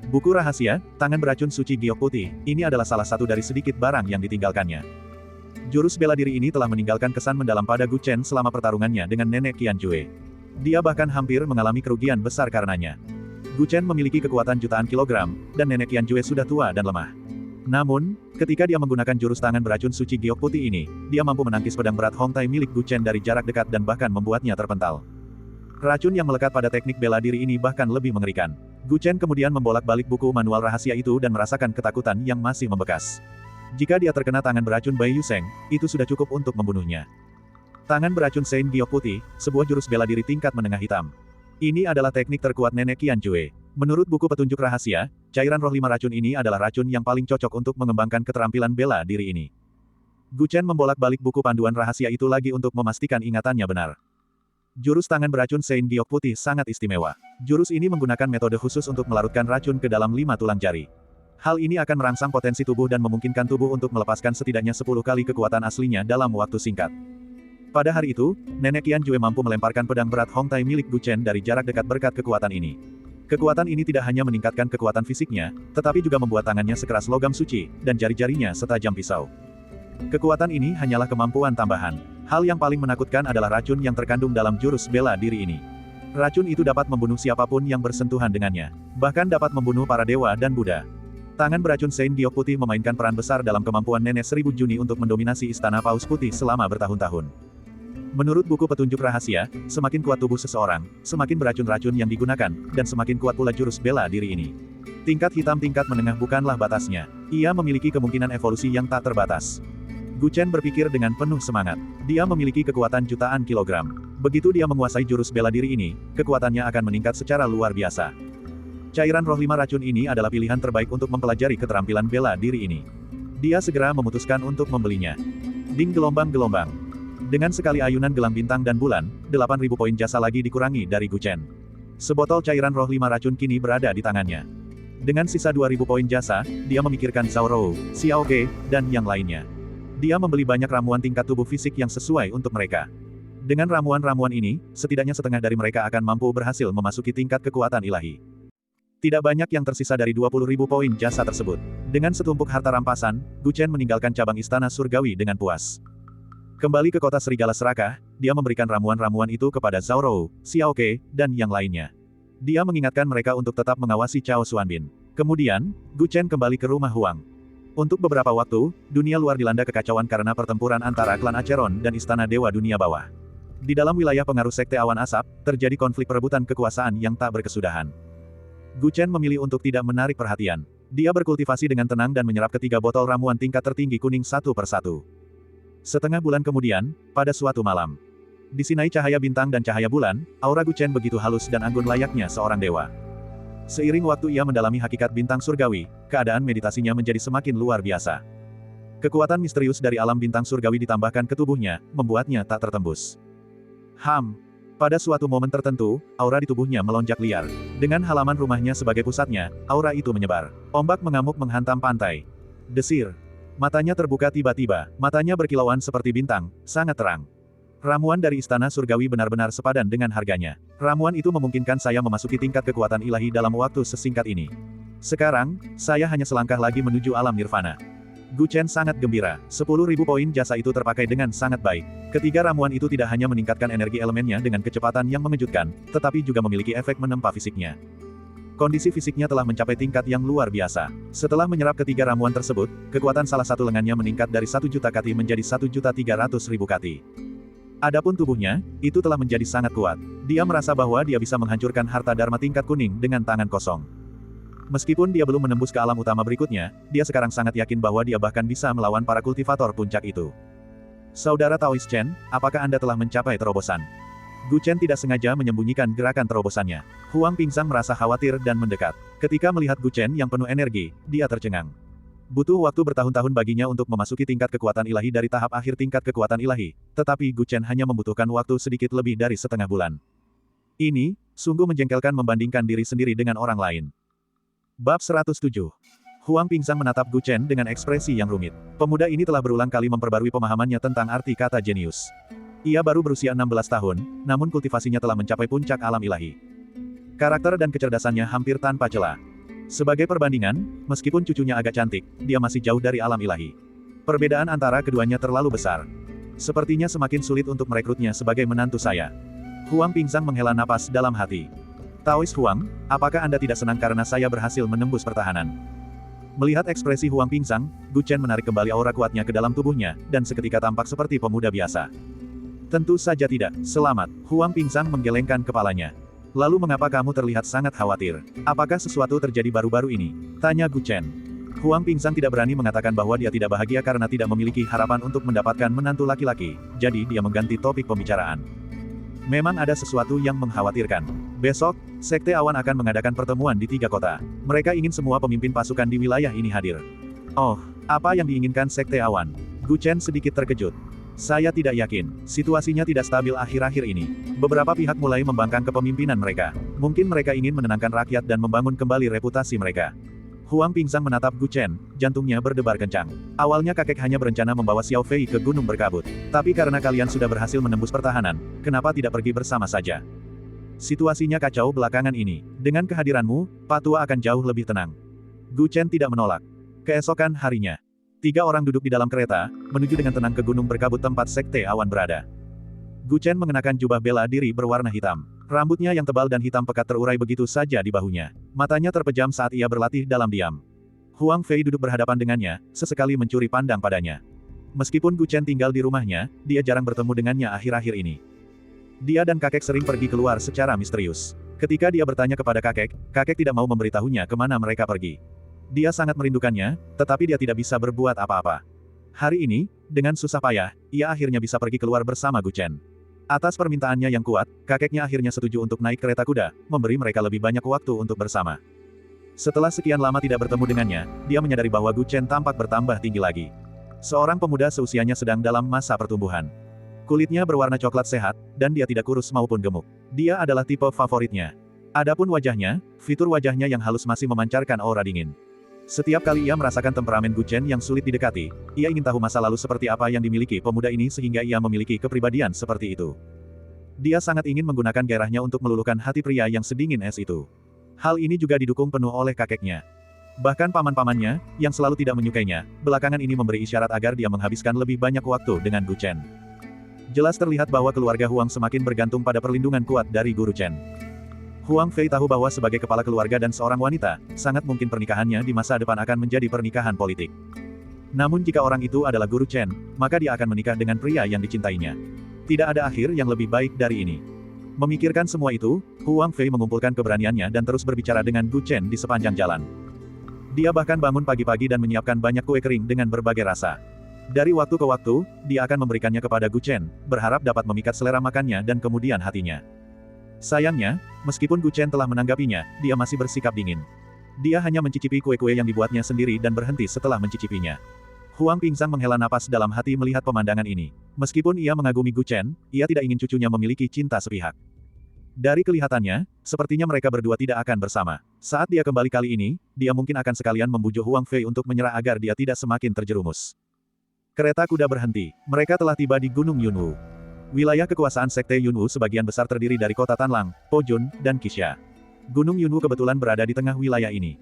Buku rahasia, tangan beracun suci giok putih, ini adalah salah satu dari sedikit barang yang ditinggalkannya. Jurus bela diri ini telah meninggalkan kesan mendalam pada Gu Chen selama pertarungannya dengan nenek Qianjue. Dia bahkan hampir mengalami kerugian besar karenanya. Gu Chen memiliki kekuatan jutaan kilogram, dan nenek Qianjue sudah tua dan lemah. Namun, ketika dia menggunakan jurus tangan beracun suci giok putih ini, dia mampu menangkis pedang berat Hong Tai milik Gu Chen dari jarak dekat dan bahkan membuatnya terpental. Racun yang melekat pada teknik bela diri ini bahkan lebih mengerikan. Gu Chen kemudian membolak-balik buku manual rahasia itu dan merasakan ketakutan yang masih membekas. Jika dia terkena tangan beracun Bai Yuseng, itu sudah cukup untuk membunuhnya. Tangan beracun Sein Giok Putih, sebuah jurus bela diri tingkat menengah hitam. Ini adalah teknik terkuat nenek Qianjue. Menurut buku petunjuk rahasia, cairan roh 5 racun ini adalah racun yang paling cocok untuk mengembangkan keterampilan bela diri ini. Gu Chen membolak-balik buku panduan rahasia itu lagi untuk memastikan ingatannya benar. Jurus tangan beracun Sein Giok Putih sangat istimewa. Jurus ini menggunakan metode khusus untuk melarutkan racun ke dalam 5 tulang jari. Hal ini akan merangsang potensi tubuh dan memungkinkan tubuh untuk melepaskan setidaknya 10 kali kekuatan aslinya dalam waktu singkat. Pada hari itu, nenek Qianjue mampu melemparkan pedang berat Hong Tai milik Gu Chen dari jarak dekat berkat kekuatan ini. Kekuatan ini tidak hanya meningkatkan kekuatan fisiknya, tetapi juga membuat tangannya sekeras logam suci, dan jari-jarinya setajam pisau. Kekuatan ini hanyalah kemampuan tambahan. Hal yang paling menakutkan adalah racun yang terkandung dalam jurus bela diri ini. Racun itu dapat membunuh siapapun yang bersentuhan dengannya. Bahkan dapat membunuh para dewa dan Buddha. Tangan beracun Sein Giok Putih memainkan peran besar dalam kemampuan nenek 1000 Juni untuk mendominasi istana Paus Putih selama bertahun-tahun. Menurut buku petunjuk rahasia, semakin kuat tubuh seseorang, semakin beracun-racun yang digunakan, dan semakin kuat pula jurus bela diri ini. Tingkat hitam tingkat menengah bukanlah batasnya. Ia memiliki kemungkinan evolusi yang tak terbatas. Gu Chen berpikir dengan penuh semangat. Dia memiliki kekuatan jutaan kilogram. Begitu dia menguasai jurus bela diri ini, kekuatannya akan meningkat secara luar biasa. Cairan roh 5 racun ini adalah pilihan terbaik untuk mempelajari keterampilan bela diri ini. Dia segera memutuskan untuk membelinya. Ding gelombang-gelombang. Dengan sekali ayunan gelang bintang dan bulan, 8.000 poin jasa lagi dikurangi dari Gu Chen. Sebotol cairan roh 5 racun kini berada di tangannya. Dengan sisa 2.000 poin jasa, dia memikirkan Zhao Rou, Xiao Ke, dan yang lainnya. Dia membeli banyak ramuan tingkat tubuh fisik yang sesuai untuk mereka. Dengan ramuan-ramuan ini, setidaknya setengah dari mereka akan mampu berhasil memasuki tingkat kekuatan ilahi. Tidak banyak yang tersisa dari 20.000 poin jasa tersebut. Dengan setumpuk harta rampasan, Gu Chen meninggalkan cabang istana surgawi dengan puas. Kembali ke kota Serigala Serakah, dia memberikan ramuan-ramuan itu kepada Zhao Rou, Xiao Ke, dan yang lainnya. Dia mengingatkan mereka untuk tetap mengawasi Cao Xuanbin. Kemudian, Gu Chen kembali ke rumah Huang. Untuk beberapa waktu, dunia luar dilanda kekacauan karena pertempuran antara klan Acheron dan Istana Dewa Dunia Bawah. Di dalam wilayah pengaruh Sekte Awan Asap, terjadi konflik perebutan kekuasaan yang tak berkesudahan. Gu Chen memilih untuk tidak menarik perhatian. Dia berkultivasi dengan tenang dan menyerap ketiga botol ramuan tingkat tertinggi kuning satu persatu. Setengah bulan kemudian, pada suatu malam, disinai cahaya bintang dan cahaya bulan, aura Gu Chen begitu halus dan anggun layaknya seorang dewa. Seiring waktu ia mendalami hakikat bintang surgawi, keadaan meditasinya menjadi semakin luar biasa. Kekuatan misterius dari alam bintang surgawi ditambahkan ke tubuhnya, membuatnya tak tertembus. Pada suatu momen tertentu, aura di tubuhnya melonjak liar. Dengan halaman rumahnya sebagai pusatnya, aura itu menyebar. Ombak mengamuk menghantam pantai. Desir. Matanya terbuka tiba-tiba, matanya berkilauan seperti bintang, sangat terang. Ramuan dari istana surgawi benar-benar sepadan dengan harganya. Ramuan itu memungkinkan saya memasuki tingkat kekuatan ilahi dalam waktu sesingkat ini. Sekarang, saya hanya selangkah lagi menuju alam nirvana. Gu Chen sangat gembira. 10.000 poin jasa itu terpakai dengan sangat baik. Ketiga ramuan itu tidak hanya meningkatkan energi elemennya dengan kecepatan yang mengejutkan, tetapi juga memiliki efek menempa fisiknya. Kondisi fisiknya telah mencapai tingkat yang luar biasa. Setelah menyerap ketiga ramuan tersebut, kekuatan salah satu lengannya meningkat dari 1 juta kati menjadi 1.300.000 kati. Adapun tubuhnya, itu telah menjadi sangat kuat. Dia merasa bahwa dia bisa menghancurkan harta Dharma tingkat kuning dengan tangan kosong. Meskipun dia belum menembus ke alam utama berikutnya, dia sekarang sangat yakin bahwa dia bahkan bisa melawan para kultivator puncak itu. Saudara Taoist Chen, apakah Anda telah mencapai terobosan? Gu Chen tidak sengaja menyembunyikan gerakan terobosannya. Huang Pingsang merasa khawatir dan mendekat. Ketika melihat Gu Chen yang penuh energi, dia tercengang. Butuh waktu bertahun-tahun baginya untuk memasuki tingkat kekuatan ilahi dari tahap akhir tingkat kekuatan ilahi, tetapi Gu Chen hanya membutuhkan waktu sedikit lebih dari setengah bulan. Ini, sungguh menjengkelkan membandingkan diri sendiri dengan orang lain. Bab 107. Huang Pingsang menatap Gu Chen dengan ekspresi yang rumit. Pemuda ini telah berulang kali memperbarui pemahamannya tentang arti kata jenius. Ia baru berusia 16 tahun, namun kultivasinya telah mencapai puncak alam ilahi. Karakter dan kecerdasannya hampir tanpa celah. Sebagai perbandingan, meskipun cucunya agak cantik, dia masih jauh dari alam ilahi. Perbedaan antara keduanya terlalu besar. Sepertinya semakin sulit untuk merekrutnya sebagai menantu saya. Huang Pingzang menghela napas dalam hati. Taois Huang, apakah Anda tidak senang karena saya berhasil menembus pertahanan? Melihat ekspresi Huang Pingzang, Gu Chen menarik kembali aura kuatnya ke dalam tubuhnya, dan seketika tampak seperti pemuda biasa. Tentu saja tidak, selamat. Huang Pingzang menggelengkan kepalanya. Lalu mengapa kamu terlihat sangat khawatir? Apakah sesuatu terjadi baru-baru ini? Tanya Gu Chen. Huang Pingzang tidak berani mengatakan bahwa dia tidak bahagia karena tidak memiliki harapan untuk mendapatkan menantu laki-laki, jadi dia mengganti topik pembicaraan. Memang ada sesuatu yang mengkhawatirkan. Besok, Sekte Awan akan mengadakan pertemuan di 3 kota. Mereka ingin semua pemimpin pasukan di wilayah ini hadir. Oh, apa yang diinginkan Sekte Awan? Gu Chen sedikit terkejut. Saya tidak yakin, situasinya tidak stabil akhir-akhir ini. Beberapa pihak mulai membangkang kepemimpinan mereka. Mungkin mereka ingin menenangkan rakyat dan membangun kembali reputasi mereka. Huang Pingzang menatap Gu Chen, jantungnya berdebar kencang. Awalnya kakek hanya berencana membawa Xiao Fei ke Gunung Berkabut. Tapi karena kalian sudah berhasil menembus pertahanan, kenapa tidak pergi bersama saja? Situasinya kacau belakangan ini. Dengan kehadiranmu, Pak Tua akan jauh lebih tenang. Gu Chen tidak menolak. Keesokan harinya, 3 orang duduk di dalam kereta, menuju dengan tenang ke Gunung Berkabut tempat Sekte Awan berada. Gu Chen mengenakan jubah bela diri berwarna hitam. Rambutnya yang tebal dan hitam pekat terurai begitu saja di bahunya. Matanya terpejam saat ia berlatih dalam diam. Huang Fei duduk berhadapan dengannya, sesekali mencuri pandang padanya. Meskipun Gu Chen tinggal di rumahnya, dia jarang bertemu dengannya akhir-akhir ini. Dia dan kakek sering pergi keluar secara misterius. Ketika dia bertanya kepada kakek, kakek tidak mau memberitahunya kemana mereka pergi. Dia sangat merindukannya, tetapi dia tidak bisa berbuat apa-apa. Hari ini, dengan susah payah, ia akhirnya bisa pergi keluar bersama Gu Chen. Atas permintaannya yang kuat, kakeknya akhirnya setuju untuk naik kereta kuda, memberi mereka lebih banyak waktu untuk bersama. Setelah sekian lama tidak bertemu dengannya, dia menyadari bahwa Gu Chen tampak bertambah tinggi lagi. Seorang pemuda seusianya sedang dalam masa pertumbuhan. Kulitnya berwarna coklat sehat, dan dia tidak kurus maupun gemuk. Dia adalah tipe favoritnya. Adapun wajahnya, fitur wajahnya yang halus masih memancarkan aura dingin. Setiap kali ia merasakan temperamen Gu Chen yang sulit didekati, ia ingin tahu masa lalu seperti apa yang dimiliki pemuda ini sehingga ia memiliki kepribadian seperti itu. Dia sangat ingin menggunakan gairahnya untuk meluluhkan hati pria yang sedingin es itu. Hal ini juga didukung penuh oleh kakeknya. Bahkan paman-pamannya, yang selalu tidak menyukainya, belakangan ini memberi isyarat agar dia menghabiskan lebih banyak waktu dengan Gu Chen. Jelas terlihat bahwa keluarga Huang semakin bergantung pada perlindungan kuat dari Guru Chen. Huang Fei tahu bahwa sebagai kepala keluarga dan seorang wanita, sangat mungkin pernikahannya di masa depan akan menjadi pernikahan politik. Namun jika orang itu adalah Guru Chen, maka dia akan menikah dengan pria yang dicintainya. Tidak ada akhir yang lebih baik dari ini. Memikirkan semua itu, Huang Fei mengumpulkan keberaniannya dan terus berbicara dengan Gu Chen di sepanjang jalan. Dia bahkan bangun pagi-pagi dan menyiapkan banyak kue kering dengan berbagai rasa. Dari waktu ke waktu, dia akan memberikannya kepada Gu Chen, berharap dapat memikat selera makannya dan kemudian hatinya. Sayangnya, meskipun Gu Chen telah menanggapinya, dia masih bersikap dingin. Dia hanya mencicipi kue-kue yang dibuatnya sendiri dan berhenti setelah mencicipinya. Huang Pingzang menghela napas dalam hati melihat pemandangan ini. Meskipun ia mengagumi Gu Chen, ia tidak ingin cucunya memiliki cinta sepihak. Dari kelihatannya, sepertinya mereka berdua tidak akan bersama. Saat dia kembali kali ini, dia mungkin akan sekalian membujuk Huang Fei untuk menyerah agar dia tidak semakin terjerumus. Kereta kuda berhenti. Mereka telah tiba di Gunung Yunwu. Wilayah kekuasaan Sekte Yunwu sebagian besar terdiri dari kota Tanlang, Pojun, dan Qixia. Gunung Yunwu kebetulan berada di tengah wilayah ini.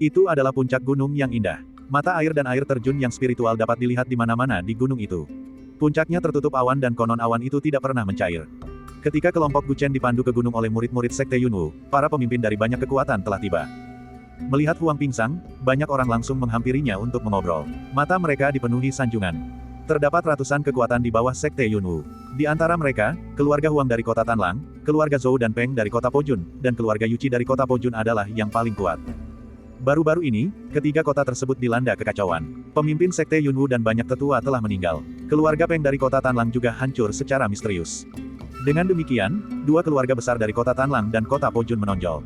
Itu adalah puncak gunung yang indah. Mata air dan air terjun yang spiritual dapat dilihat di mana-mana di gunung itu. Puncaknya tertutup awan dan konon awan itu tidak pernah mencair. Ketika kelompok Gu Chen dipandu ke gunung oleh murid-murid Sekte Yunwu, para pemimpin dari banyak kekuatan telah tiba. Melihat Huang Pingzang, banyak orang langsung menghampirinya untuk mengobrol. Mata mereka dipenuhi sanjungan. Terdapat ratusan kekuatan di bawah Sekte Yunwu. Di antara mereka, keluarga Huang dari kota Tanlang, keluarga Zhou dan Peng dari kota Pojun, dan keluarga Yuqi dari kota Pojun adalah yang paling kuat. Baru-baru ini, ketiga kota tersebut dilanda kekacauan. Pemimpin Sekte Yunwu dan banyak tetua telah meninggal. Keluarga Peng dari kota Tanlang juga hancur secara misterius. Dengan demikian, dua keluarga besar dari kota Tanlang dan kota Pojun menonjol.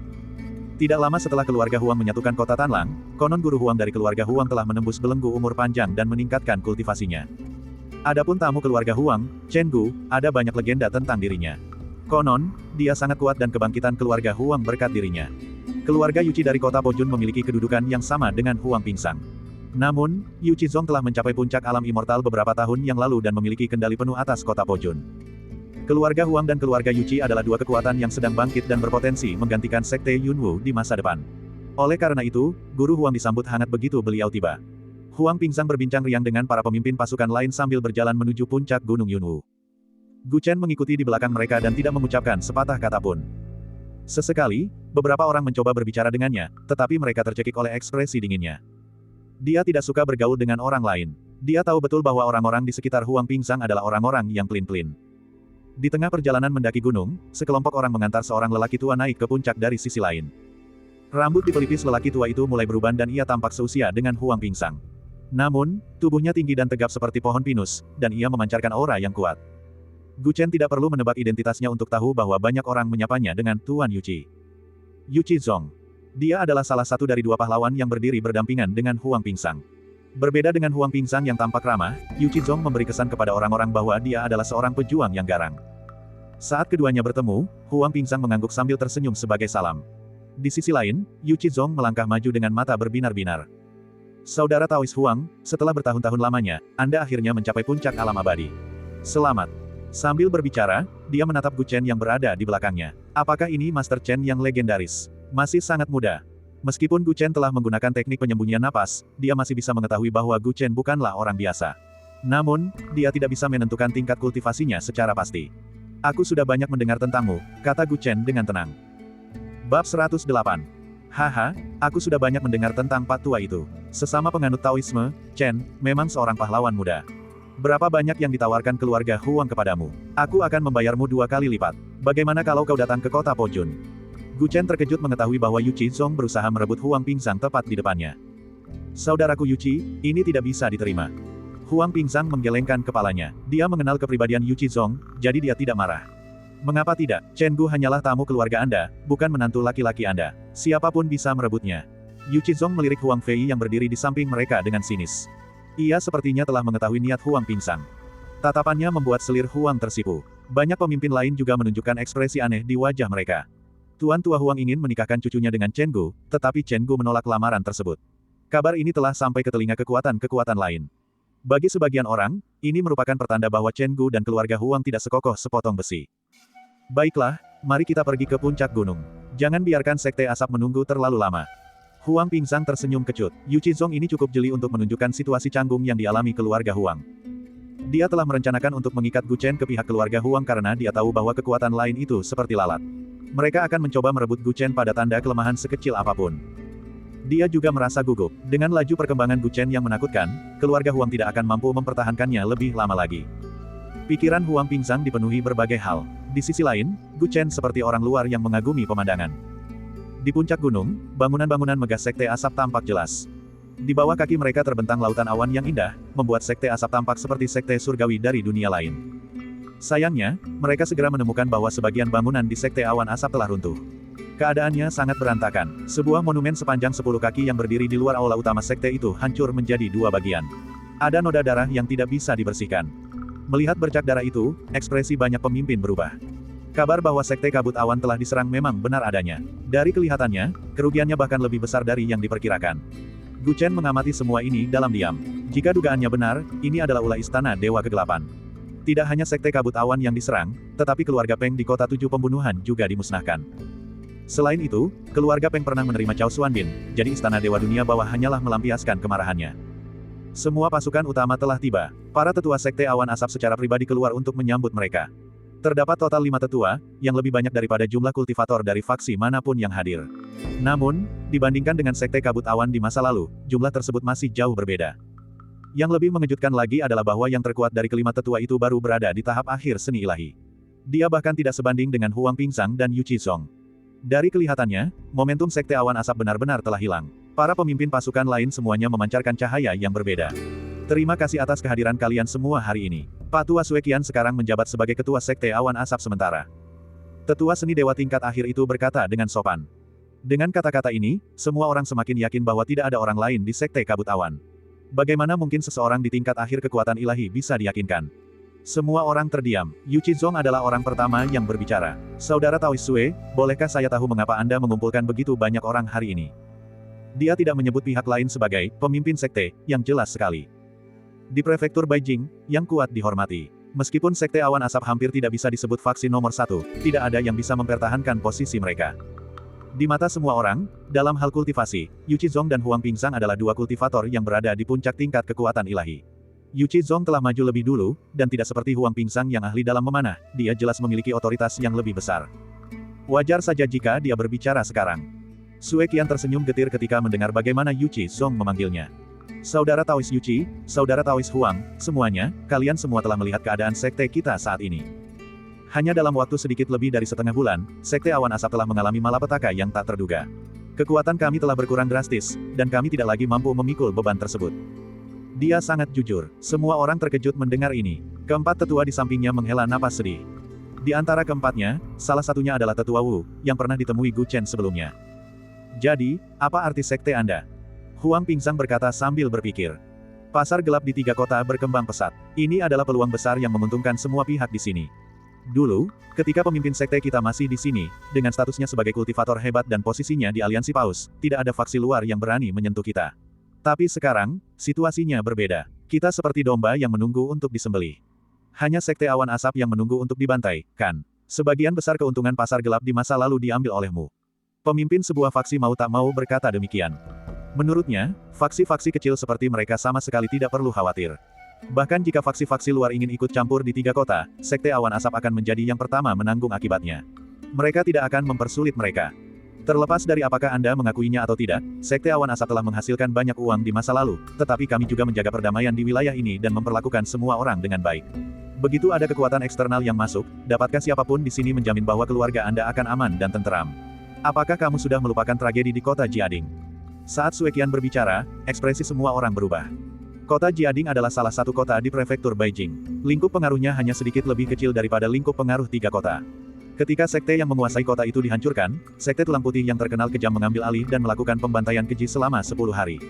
Tidak lama setelah keluarga Huang menyatukan kota Tanlang, konon guru Huang dari keluarga Huang telah menembus belenggu umur panjang dan meningkatkan kultivasinya. Adapun tamu keluarga Huang, Chen Gu, ada banyak legenda tentang dirinya. Konon, dia sangat kuat dan kebangkitan keluarga Huang berkat dirinya. Keluarga Yuqi dari kota Pojun memiliki kedudukan yang sama dengan Huang Pingzang. Namun, Yu Qizong telah mencapai puncak alam immortal beberapa tahun yang lalu dan memiliki kendali penuh atas kota Pojun. Keluarga Huang dan keluarga Yuqi adalah dua kekuatan yang sedang bangkit dan berpotensi menggantikan Sekte Yunwu di masa depan. Oleh karena itu, guru Huang disambut hangat begitu beliau tiba. Huang Pingsang berbincang riang dengan para pemimpin pasukan lain sambil berjalan menuju puncak Gunung Yunwu. Gu Chen mengikuti di belakang mereka dan tidak mengucapkan sepatah kata pun. Sesekali, beberapa orang mencoba berbicara dengannya, tetapi mereka tercekik oleh ekspresi dinginnya. Dia tidak suka bergaul dengan orang lain. Dia tahu betul bahwa orang-orang di sekitar Huang Pingsang adalah orang-orang yang pelin-pelin. Di tengah perjalanan mendaki gunung, sekelompok orang mengantar seorang lelaki tua naik ke puncak dari sisi lain. Rambut di pelipis lelaki tua itu mulai beruban dan ia tampak seusia dengan Huang Pingsang. Namun, tubuhnya tinggi dan tegap seperti pohon pinus, dan ia memancarkan aura yang kuat. Gu Chen tidak perlu menebak identitasnya untuk tahu bahwa banyak orang menyapanya dengan Tuan Yuqi. Yuqi Zong. Dia adalah salah satu dari dua pahlawan yang berdiri berdampingan dengan Huang Pingsang. Berbeda dengan Huang Pingsang yang tampak ramah, Yuqi Zong memberi kesan kepada orang-orang bahwa dia adalah seorang pejuang yang garang. Saat keduanya bertemu, Huang Pingsang mengangguk sambil tersenyum sebagai salam. Di sisi lain, Yuqi Zong melangkah maju dengan mata berbinar-binar. Saudara Taois Huang, setelah bertahun-tahun lamanya, Anda akhirnya mencapai puncak alam abadi. Selamat. Sambil berbicara, dia menatap Gu Chen yang berada di belakangnya. Apakah ini Master Chen yang legendaris? Masih sangat muda. Meskipun Gu Chen telah menggunakan teknik penyembunyian napas, dia masih bisa mengetahui bahwa Gu Chen bukanlah orang biasa. Namun, dia tidak bisa menentukan tingkat kultivasinya secara pasti. Aku sudah banyak mendengar tentangmu, kata Gu Chen dengan tenang. Bab 108. Haha, aku sudah banyak mendengar tentang Pak Tua itu. Sesama penganut Taoisme, Chen, memang seorang pahlawan muda. Berapa banyak yang ditawarkan keluarga Huang kepadamu? Aku akan membayarmu 2 kali lipat. Bagaimana kalau kau datang ke kota Pojun? Gu Chen terkejut mengetahui bahwa Yuqi Zong berusaha merebut Huang Pingsang tepat di depannya. Saudaraku Yuqi, ini tidak bisa diterima. Huang Pingsang menggelengkan kepalanya. Dia mengenal kepribadian Yuqi Zong, jadi dia tidak marah. Mengapa tidak? Chen Gu hanyalah tamu keluarga Anda, bukan menantu laki-laki Anda. Siapapun bisa merebutnya. Yuqi Zong melirik Huang Fei yang berdiri di samping mereka dengan sinis. Ia sepertinya telah mengetahui niat Huang Pingsang. Tatapannya membuat selir Huang tersipu. Banyak pemimpin lain juga menunjukkan ekspresi aneh di wajah mereka. Tuan Tua Huang ingin menikahkan cucunya dengan Chen Gu, tetapi Chen Gu menolak lamaran tersebut. Kabar ini telah sampai ke telinga kekuatan-kekuatan lain. Bagi sebagian orang, ini merupakan pertanda bahwa Chen Gu dan keluarga Huang tidak sekokoh sepotong besi. Baiklah, mari kita pergi ke puncak gunung. Jangan biarkan sekte asap menunggu terlalu lama. Huang Pingsang tersenyum kecut. Yuqi Zong ini cukup jeli untuk menunjukkan situasi canggung yang dialami keluarga Huang. Dia telah merencanakan untuk mengikat Gu Chen ke pihak keluarga Huang karena dia tahu bahwa kekuatan lain itu seperti lalat. Mereka akan mencoba merebut Gu Chen pada tanda kelemahan sekecil apapun. Dia juga merasa gugup. Dengan laju perkembangan Gu Chen yang menakutkan, keluarga Huang tidak akan mampu mempertahankannya lebih lama lagi. Pikiran Huang Pingsang dipenuhi berbagai hal. Di sisi lain, Gu Chen seperti orang luar yang mengagumi pemandangan. Di puncak gunung, bangunan-bangunan megah sekte asap tampak jelas. Di bawah kaki mereka terbentang lautan awan yang indah, membuat sekte asap tampak seperti sekte surgawi dari dunia lain. Sayangnya, mereka segera menemukan bahwa sebagian bangunan di sekte awan asap telah runtuh. Keadaannya sangat berantakan. Sebuah monumen sepanjang 10 kaki yang berdiri di luar aula utama sekte itu hancur menjadi 2 bagian. Ada noda darah yang tidak bisa dibersihkan. Melihat bercak darah itu, ekspresi banyak pemimpin berubah. Kabar bahwa sekte kabut awan telah diserang memang benar adanya. Dari kelihatannya, kerugiannya bahkan lebih besar dari yang diperkirakan. Gu Chen mengamati semua ini dalam diam. Jika dugaannya benar, ini adalah ulah istana Dewa Kegelapan. Tidak hanya sekte kabut awan yang diserang, tetapi keluarga Peng di kota 7 pembunuhan juga dimusnahkan. Selain itu, keluarga Peng pernah menerima Cao Xuanbin, jadi istana Dewa Dunia Bawah hanyalah melampiaskan kemarahannya. Semua pasukan utama telah tiba. Para tetua sekte awan asap secara pribadi keluar untuk menyambut mereka. Terdapat total 5 tetua, yang lebih banyak daripada jumlah kultivator dari faksi manapun yang hadir. Namun, dibandingkan dengan sekte kabut awan di masa lalu, jumlah tersebut masih jauh berbeda. Yang lebih mengejutkan lagi adalah bahwa yang terkuat dari kelima tetua itu baru berada di tahap akhir seni ilahi. Dia bahkan tidak sebanding dengan Huang Pingsang dan Yuqi Zong. Dari kelihatannya, momentum sekte awan asap benar-benar telah hilang. Para pemimpin pasukan lain semuanya memancarkan cahaya yang berbeda. Terima kasih atas kehadiran kalian semua hari ini. Pak Tua Suekian sekarang menjabat sebagai ketua sekte awan asap sementara. Tetua seni dewa tingkat akhir itu berkata dengan sopan. Dengan kata-kata ini, semua orang semakin yakin bahwa tidak ada orang lain di sekte kabut awan. Bagaimana mungkin seseorang di tingkat akhir kekuatan ilahi bisa diyakinkan? Semua orang terdiam. Yuqi Zong adalah orang pertama yang berbicara. Saudara Taois Sue, bolehkah saya tahu mengapa Anda mengumpulkan begitu banyak orang hari ini? Dia tidak menyebut pihak lain sebagai pemimpin sekte, yang jelas sekali. Di prefektur Beijing, yang kuat dihormati. Meskipun sekte awan asap hampir tidak bisa disebut faksi nomor 1, tidak ada yang bisa mempertahankan posisi mereka. Di mata semua orang, dalam hal kultivasi, Yuchi Zong dan Huang Pingzang adalah dua kultivator yang berada di puncak tingkat kekuatan ilahi. Yuchi Zong telah maju lebih dulu, dan tidak seperti Huang Pingzang yang ahli dalam memanah, dia jelas memiliki otoritas yang lebih besar. Wajar saja jika dia berbicara sekarang. Sue Qian tersenyum getir ketika mendengar bagaimana Yuchi Zong memanggilnya. Saudara Taois Yuchi, saudara Taois Huang, semuanya, kalian semua telah melihat keadaan sekte kita saat ini. Hanya dalam waktu sedikit lebih dari setengah bulan, Sekte Awan Asap telah mengalami malapetaka yang tak terduga. Kekuatan kami telah berkurang drastis, dan kami tidak lagi mampu memikul beban tersebut. Dia sangat jujur. Semua orang terkejut mendengar ini. Keempat tetua di sampingnya menghela napas sedih. Di antara keempatnya, salah satunya adalah tetua Wu, yang pernah ditemui Gu Chen sebelumnya. Jadi, apa arti sekte Anda? Huang Pingzang berkata sambil berpikir. Pasar gelap di 3 kota berkembang pesat. Ini adalah peluang besar yang menguntungkan semua pihak di sini. Dulu, ketika pemimpin sekte kita masih di sini, dengan statusnya sebagai kultivator hebat dan posisinya di aliansi Paus, tidak ada faksi luar yang berani menyentuh kita. Tapi sekarang, situasinya berbeda. Kita seperti domba yang menunggu untuk disembelih. Hanya sekte Awan Asap yang menunggu untuk dibantai, kan? Sebagian besar keuntungan pasar gelap di masa lalu diambil olehmu. Pemimpin sebuah faksi mau tak mau berkata demikian. Menurutnya, faksi-faksi kecil seperti mereka sama sekali tidak perlu khawatir. Bahkan jika faksi-faksi luar ingin ikut campur di 3 kota, Sekte Awan Asap akan menjadi yang pertama menanggung akibatnya. Mereka tidak akan mempersulit mereka. Terlepas dari apakah Anda mengakuinya atau tidak, Sekte Awan Asap telah menghasilkan banyak uang di masa lalu, tetapi kami juga menjaga perdamaian di wilayah ini dan memperlakukan semua orang dengan baik. Begitu ada kekuatan eksternal yang masuk, dapatkah siapapun di sini menjamin bahwa keluarga Anda akan aman dan tenteram? Apakah kamu sudah melupakan tragedi di kota Jiading? Saat Sue Qian berbicara, ekspresi semua orang berubah. Kota Jiading adalah salah satu kota di prefektur Beijing. Lingkup pengaruhnya hanya sedikit lebih kecil daripada lingkup pengaruh 3 kota. Ketika sekte yang menguasai kota itu dihancurkan, Sekte Tulang Putih yang terkenal kejam mengambil alih dan melakukan pembantaian keji selama 10 hari.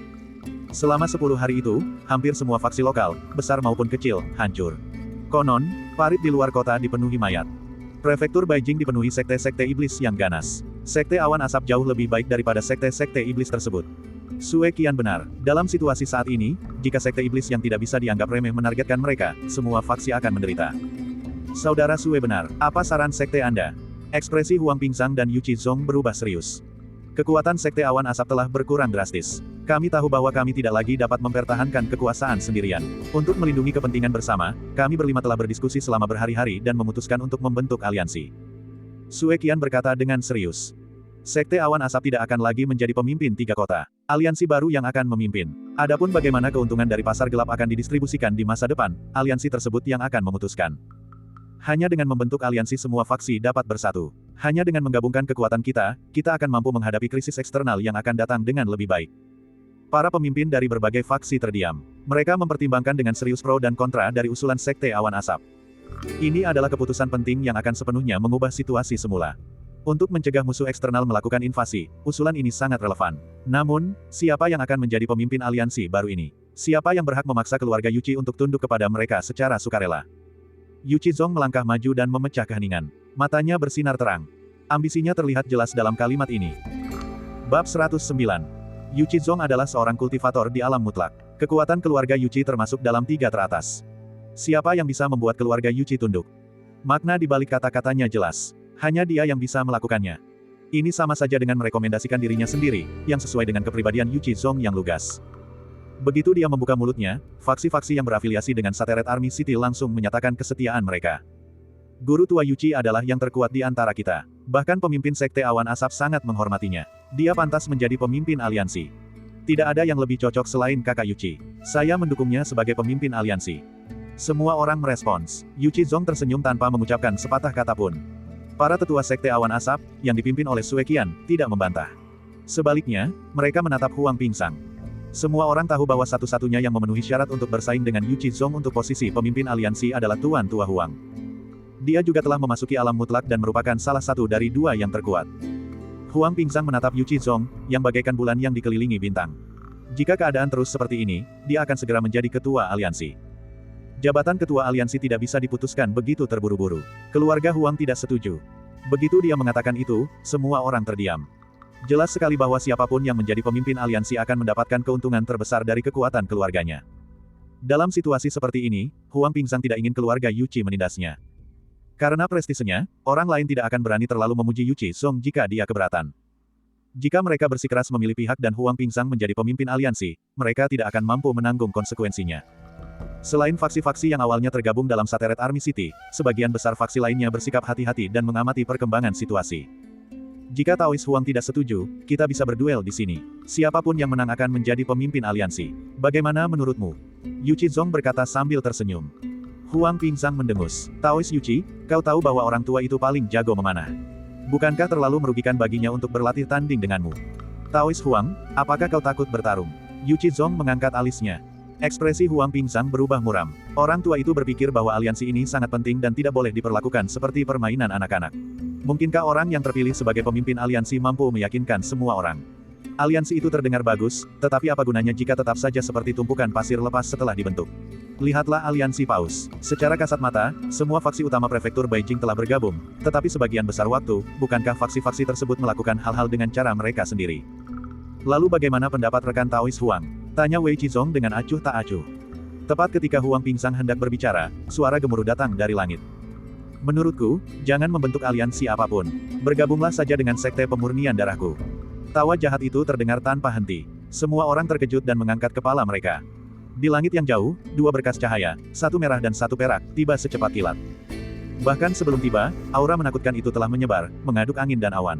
Selama 10 hari itu, hampir semua faksi lokal, besar maupun kecil, hancur. Konon, parit di luar kota dipenuhi mayat. Prefektur Beijing dipenuhi sekte-sekte iblis yang ganas. Sekte Awan Asap jauh lebih baik daripada sekte-sekte iblis tersebut. Sue Qian benar. Dalam situasi saat ini, jika sekte iblis yang tidak bisa dianggap remeh menargetkan mereka, semua faksi akan menderita. Saudara Sue benar. Apa saran sekte Anda? Ekspresi Huang Pingzang dan Yuchi Zong berubah serius. Kekuatan Sekte Awan Asap telah berkurang drastis. Kami tahu bahwa kami tidak lagi dapat mempertahankan kekuasaan sendirian. Untuk melindungi kepentingan bersama, kami berlima telah berdiskusi selama berhari-hari dan memutuskan untuk membentuk aliansi. Sue Qian berkata dengan serius. Sekte Awan Asap tidak akan lagi menjadi pemimpin 3 kota. Aliansi baru yang akan memimpin. Adapun bagaimana keuntungan dari pasar gelap akan didistribusikan di masa depan, aliansi tersebut yang akan memutuskan. Hanya dengan membentuk aliansi semua faksi dapat bersatu. Hanya dengan menggabungkan kekuatan kita, kita akan mampu menghadapi krisis eksternal yang akan datang dengan lebih baik. Para pemimpin dari berbagai faksi terdiam. Mereka mempertimbangkan dengan serius pro dan kontra dari usulan Sekte Awan Asap. Ini adalah keputusan penting yang akan sepenuhnya mengubah situasi semula. Untuk mencegah musuh eksternal melakukan invasi, usulan ini sangat relevan. Namun, siapa yang akan menjadi pemimpin aliansi baru ini? Siapa yang berhak memaksa keluarga Yuchi untuk tunduk kepada mereka secara sukarela? Yuchi Zong melangkah maju dan memecah keheningan. Matanya bersinar terang. Ambisinya terlihat jelas dalam kalimat ini. Bab 109. Yuchi Zong adalah seorang kultivator di alam mutlak. Kekuatan keluarga Yuchi termasuk dalam 3 teratas. Siapa yang bisa membuat keluarga Yuchi tunduk? Makna di balik kata-katanya jelas. Hanya dia yang bisa melakukannya. Ini sama saja dengan merekomendasikan dirinya sendiri, yang sesuai dengan kepribadian Yuchi Zong yang lugas. Begitu dia membuka mulutnya, faksi-faksi yang berafiliasi dengan Sateret Army City langsung menyatakan kesetiaan mereka. Guru tua Yuchi adalah yang terkuat di antara kita. Bahkan pemimpin Sekte Awan Asap sangat menghormatinya. Dia pantas menjadi pemimpin aliansi. Tidak ada yang lebih cocok selain kakak Yuchi. Saya mendukungnya sebagai pemimpin aliansi. Semua orang merespons. Yuchi Zong tersenyum tanpa mengucapkan sepatah kata pun. Para tetua Sekte Awan Asap, yang dipimpin oleh Sue Qian, tidak membantah. Sebaliknya, mereka menatap Huang Pingzang. Semua orang tahu bahwa satu-satunya yang memenuhi syarat untuk bersaing dengan Yuchi Zong untuk posisi pemimpin aliansi adalah Tuan Tua Huang. Dia juga telah memasuki alam mutlak dan merupakan salah satu dari 2 yang terkuat. Huang Pingzang menatap Yuchi Zong, yang bagaikan bulan yang dikelilingi bintang. Jika keadaan terus seperti ini, dia akan segera menjadi ketua aliansi. Jabatan ketua aliansi tidak bisa diputuskan begitu terburu-buru. Keluarga Huang tidak setuju. Begitu dia mengatakan itu, semua orang terdiam. Jelas sekali bahwa siapapun yang menjadi pemimpin aliansi akan mendapatkan keuntungan terbesar dari kekuatan keluarganya. Dalam situasi seperti ini, Huang Pingzang tidak ingin keluarga Yuchi menindasnya. Karena prestisenya, orang lain tidak akan berani terlalu memuji Yuchi Zong jika dia keberatan. Jika mereka bersikeras memilih pihak dan Huang Pingsang menjadi pemimpin aliansi, mereka tidak akan mampu menanggung konsekuensinya. Selain faksi-faksi yang awalnya tergabung dalam Sateret Army City, sebagian besar faksi lainnya bersikap hati-hati dan mengamati perkembangan situasi. Jika Taois Huang tidak setuju, kita bisa berduel di sini. Siapapun yang menang akan menjadi pemimpin aliansi. Bagaimana menurutmu? Yu Qizong berkata sambil tersenyum. Huang Pingsang mendengus. Taois Yuchi, kau tahu bahwa orang tua itu paling jago memanah. Bukankah terlalu merugikan baginya untuk berlatih tanding denganmu? Taois Huang, apakah kau takut bertarung? Yu Qizong mengangkat alisnya. Ekspresi Huang Pingsang berubah muram. Orang tua itu berpikir bahwa aliansi ini sangat penting dan tidak boleh diperlakukan seperti permainan anak-anak. Mungkinkah orang yang terpilih sebagai pemimpin aliansi mampu meyakinkan semua orang? Aliansi itu terdengar bagus, tetapi apa gunanya jika tetap saja seperti tumpukan pasir lepas setelah dibentuk? Lihatlah aliansi Paus. Secara kasat mata, semua faksi utama prefektur Beijing telah bergabung, tetapi sebagian besar waktu, bukankah faksi-faksi tersebut melakukan hal-hal dengan cara mereka sendiri? Lalu bagaimana pendapat rekan Taois Huang? Tanya Wei Qizong dengan acuh tak acuh. Tepat ketika Huang Pingsang hendak berbicara, suara gemuruh datang dari langit. Menurutku, jangan membentuk aliansi apapun. Bergabunglah saja dengan sekte pemurnian darahku. Tawa jahat itu terdengar tanpa henti. Semua orang terkejut dan mengangkat kepala mereka. Di langit yang jauh, dua berkas cahaya, satu merah dan satu perak, tiba secepat kilat. Bahkan sebelum tiba, aura menakutkan itu telah menyebar, mengaduk angin dan awan.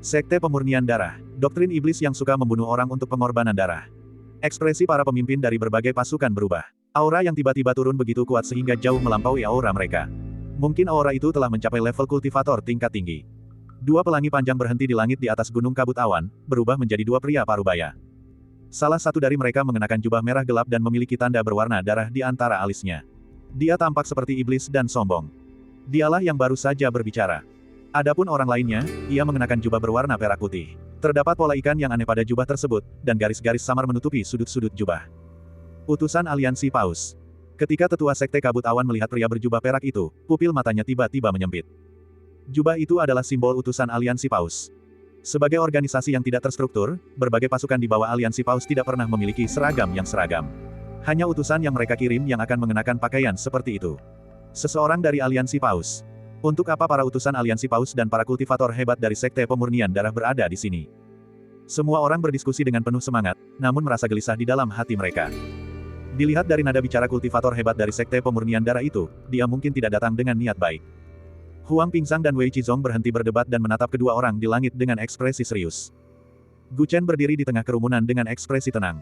Sekte pemurnian darah, doktrin iblis yang suka membunuh orang untuk pengorbanan darah. Ekspresi para pemimpin dari berbagai pasukan berubah. Aura yang tiba-tiba turun begitu kuat sehingga jauh melampaui aura mereka. Mungkin aura itu telah mencapai level kultivator tingkat tinggi. Dua pelangi panjang berhenti di langit di atas gunung kabut awan, berubah menjadi dua pria parubaya. Salah satu dari mereka mengenakan jubah merah gelap dan memiliki tanda berwarna darah di antara alisnya. Dia tampak seperti iblis dan sombong. Dialah yang baru saja berbicara. Adapun orang lainnya, ia mengenakan jubah berwarna perak putih. Terdapat pola ikan yang aneh pada jubah tersebut, dan garis-garis samar menutupi sudut-sudut jubah. Utusan aliansi Paus. Ketika tetua sekte kabut awan melihat pria berjubah perak itu, pupil matanya tiba-tiba menyempit. Jubah itu adalah simbol utusan aliansi Paus. Sebagai organisasi yang tidak terstruktur, berbagai pasukan di bawah aliansi Paus tidak pernah memiliki seragam yang seragam. Hanya utusan yang mereka kirim yang akan mengenakan pakaian seperti itu. Seseorang dari aliansi Paus. Untuk apa para utusan aliansi Paus dan para kultivator hebat dari sekte pemurnian darah berada di sini? Semua orang berdiskusi dengan penuh semangat, namun merasa gelisah di dalam hati mereka. Dilihat dari nada bicara kultivator hebat dari sekte pemurnian darah itu, dia mungkin tidak datang dengan niat baik. Huang Pingsang dan Wei Qizong berhenti berdebat dan menatap kedua orang di langit dengan ekspresi serius. Gu Chen berdiri di tengah kerumunan dengan ekspresi tenang.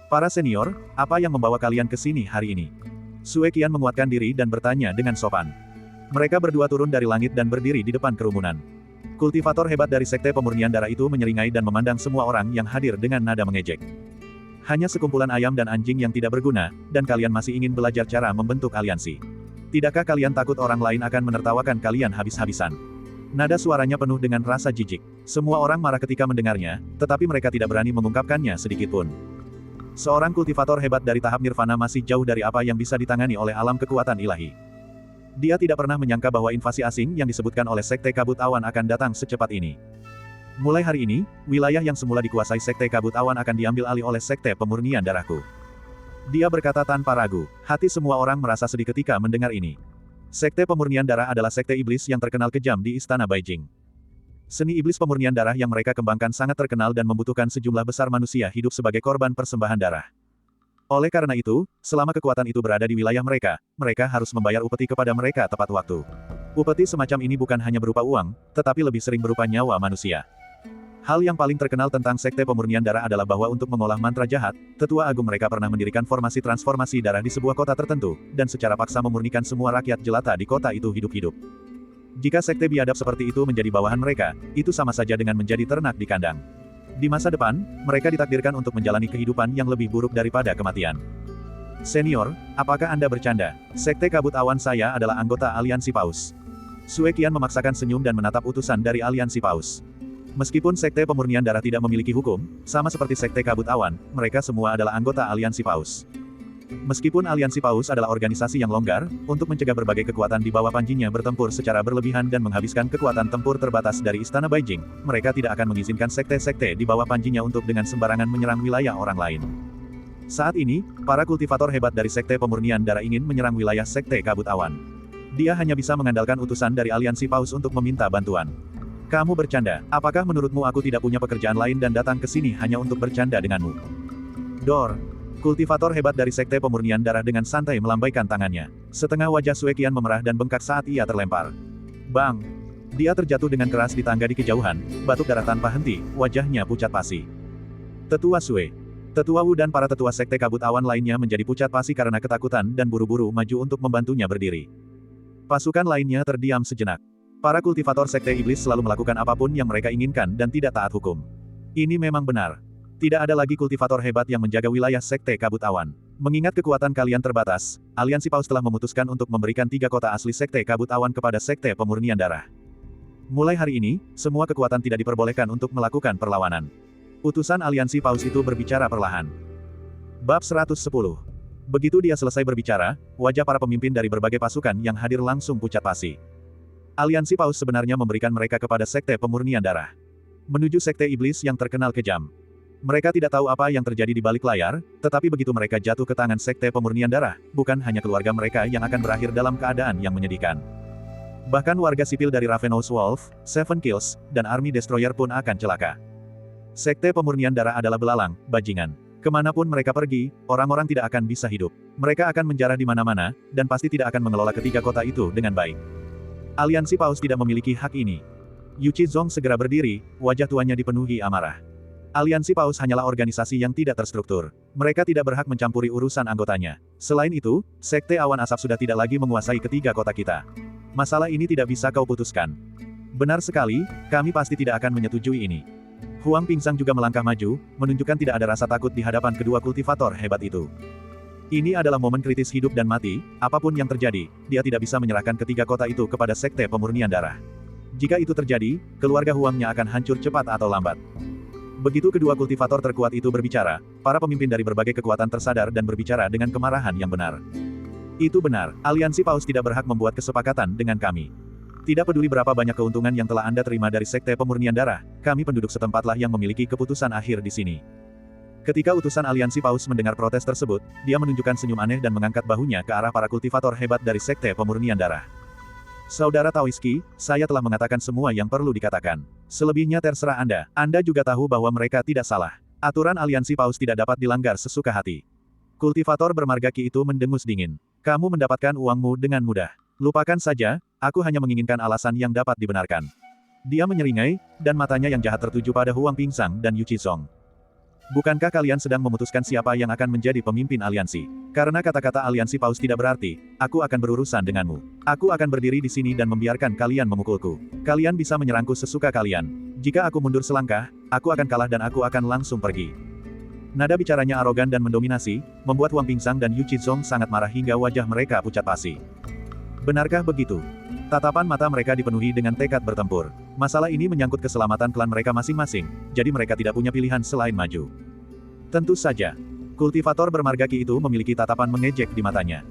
Para senior, apa yang membawa kalian ke sini hari ini? Sue Qian menguatkan diri dan bertanya dengan sopan. Mereka berdua turun dari langit dan berdiri di depan kerumunan. Kultivator hebat dari sekte pemurnian darah itu menyeringai dan memandang semua orang yang hadir dengan nada mengejek. Hanya sekumpulan ayam dan anjing yang tidak berguna, dan kalian masih ingin belajar cara membentuk aliansi. Tidakkah kalian takut orang lain akan menertawakan kalian habis-habisan? Nada suaranya penuh dengan rasa jijik. Semua orang marah ketika mendengarnya, tetapi mereka tidak berani mengungkapkannya sedikitpun. Seorang kultivator hebat dari tahap nirvana masih jauh dari apa yang bisa ditangani oleh alam kekuatan ilahi. Dia tidak pernah menyangka bahwa invasi asing yang disebutkan oleh sekte kabut awan akan datang secepat ini. Mulai hari ini, wilayah yang semula dikuasai sekte kabut awan akan diambil alih oleh sekte pemurnian darahku. Dia berkata tanpa ragu. Hati semua orang merasa sedih ketika mendengar ini. Sekte pemurnian darah adalah sekte iblis yang terkenal kejam di istana Beijing. Seni iblis pemurnian darah yang mereka kembangkan sangat terkenal dan membutuhkan sejumlah besar manusia hidup sebagai korban persembahan darah. Oleh karena itu, selama kekuatan itu berada di wilayah mereka, mereka harus membayar upeti kepada mereka tepat waktu. Upeti semacam ini bukan hanya berupa uang, tetapi lebih sering berupa nyawa manusia. Hal yang paling terkenal tentang sekte pemurnian darah adalah bahwa untuk mengolah mantra jahat, tetua agung mereka pernah mendirikan formasi transformasi darah di sebuah kota tertentu, dan secara paksa memurnikan semua rakyat jelata di kota itu hidup-hidup. Jika sekte biadab seperti itu menjadi bawahan mereka, itu sama saja dengan menjadi ternak di kandang. Di masa depan, mereka ditakdirkan untuk menjalani kehidupan yang lebih buruk daripada kematian. Senior, apakah Anda bercanda? Sekte kabut awan saya adalah anggota aliansi Paus. Sue Qian memaksakan senyum dan menatap utusan dari aliansi Paus. Meskipun sekte pemurnian darah tidak memiliki hukum, sama seperti sekte kabut awan, mereka semua adalah anggota aliansi Paus. Meskipun aliansi Paus adalah organisasi yang longgar, untuk mencegah berbagai kekuatan di bawah panjinya bertempur secara berlebihan dan menghabiskan kekuatan tempur terbatas dari istana Beijing, mereka tidak akan mengizinkan sekte-sekte di bawah panjinya untuk dengan sembarangan menyerang wilayah orang lain. Saat ini, para kultivator hebat dari sekte pemurnian darah ingin menyerang wilayah sekte kabut awan. Dia hanya bisa mengandalkan utusan dari aliansi Paus untuk meminta bantuan. Kamu bercanda, apakah menurutmu aku tidak punya pekerjaan lain dan datang ke sini hanya untuk bercanda denganmu? Dor. Kultivator hebat dari Sekte Pemurnian Darah dengan santai melambaikan tangannya. Setengah wajah Sue Qian memerah dan bengkak saat ia terlempar. Bang! Dia terjatuh dengan keras di tangga di kejauhan, batuk darah tanpa henti, wajahnya pucat pasi. Tetua Sue. Tetua Wu dan para tetua Sekte Kabut Awan lainnya menjadi pucat pasi karena ketakutan dan buru-buru maju untuk membantunya berdiri. Pasukan lainnya terdiam sejenak. Para kultivator Sekte Iblis selalu melakukan apapun yang mereka inginkan dan tidak taat hukum. Ini memang benar. Tidak ada lagi kultivator hebat yang menjaga wilayah Sekte Kabut Awan. Mengingat kekuatan kalian terbatas, Aliansi Paus telah memutuskan untuk memberikan 3 kota asli Sekte Kabut Awan kepada Sekte Pemurnian Darah. Mulai hari ini, semua kekuatan tidak diperbolehkan untuk melakukan perlawanan. Utusan Aliansi Paus itu berbicara perlahan. Bab 110. Begitu dia selesai berbicara, wajah para pemimpin dari berbagai pasukan yang hadir langsung pucat pasi. Aliansi Paus sebenarnya memberikan mereka kepada Sekte Pemurnian Darah. Menuju Sekte Iblis yang terkenal kejam. Mereka tidak tahu apa yang terjadi di balik layar, tetapi begitu mereka jatuh ke tangan Sekte Pemurnian Darah, bukan hanya keluarga mereka yang akan berakhir dalam keadaan yang menyedihkan. Bahkan warga sipil dari Ravenous Wolf, Seven Kills, dan Army Destroyer pun akan celaka. Sekte Pemurnian Darah adalah belalang, bajingan. Kemanapun mereka pergi, orang-orang tidak akan bisa hidup. Mereka akan menjarah di mana-mana, dan pasti tidak akan mengelola ketiga kota itu dengan baik. Aliansi Paus tidak memiliki hak ini. Yu Qizong segera berdiri, wajah tuanya dipenuhi amarah. Aliansi Paus hanyalah organisasi yang tidak terstruktur. Mereka tidak berhak mencampuri urusan anggotanya. Selain itu, Sekte Awan Asap sudah tidak lagi menguasai ketiga kota kita. Masalah ini tidak bisa kau putuskan. Benar sekali, kami pasti tidak akan menyetujui ini. Huang Pingsang juga melangkah maju, menunjukkan tidak ada rasa takut di hadapan kedua kultivator hebat itu. Ini adalah momen kritis hidup dan mati, apapun yang terjadi, dia tidak bisa menyerahkan ketiga kota itu kepada Sekte Pemurnian Darah. Jika itu terjadi, keluarga Huangnya akan hancur cepat atau lambat. Begitu kedua kultivator terkuat itu berbicara, para pemimpin dari berbagai kekuatan tersadar dan berbicara dengan kemarahan yang benar. Itu benar, Aliansi Paus tidak berhak membuat kesepakatan dengan kami. Tidak peduli berapa banyak keuntungan yang telah Anda terima dari Sekte Pemurnian Darah, kami penduduk setempatlah yang memiliki keputusan akhir di sini. Ketika utusan Aliansi Paus mendengar protes tersebut, dia menunjukkan senyum aneh dan mengangkat bahunya ke arah para kultivator hebat dari Sekte Pemurnian Darah. Saudara Taoiski, saya telah mengatakan semua yang perlu dikatakan. Selebihnya terserah Anda. Anda juga tahu bahwa mereka tidak salah. Aturan Aliansi Paus tidak dapat dilanggar sesuka hati. Kultivator bermarga Qi itu mendengus dingin. Kamu mendapatkan uangmu dengan mudah. Lupakan saja, aku hanya menginginkan alasan yang dapat dibenarkan. Dia menyeringai, dan matanya yang jahat tertuju pada Huang Pingsang dan Yu Qizong. Bukankah kalian sedang memutuskan siapa yang akan menjadi pemimpin aliansi? Karena kata-kata Aliansi Paus tidak berarti, aku akan berurusan denganmu. Aku akan berdiri di sini dan membiarkan kalian memukulku. Kalian bisa menyerangku sesuka kalian. Jika aku mundur selangkah, aku akan kalah dan aku akan langsung pergi. Nada bicaranya arogan dan mendominasi, membuat Huang Pingsang dan Yu Qizong sangat marah hingga wajah mereka pucat pasi. Benarkah begitu? Tatapan mata mereka dipenuhi dengan tekad bertempur. Masalah ini menyangkut keselamatan klan mereka masing-masing, jadi mereka tidak punya pilihan selain maju. Tentu saja. Kultivator bermarga Qi itu memiliki tatapan mengejek di matanya.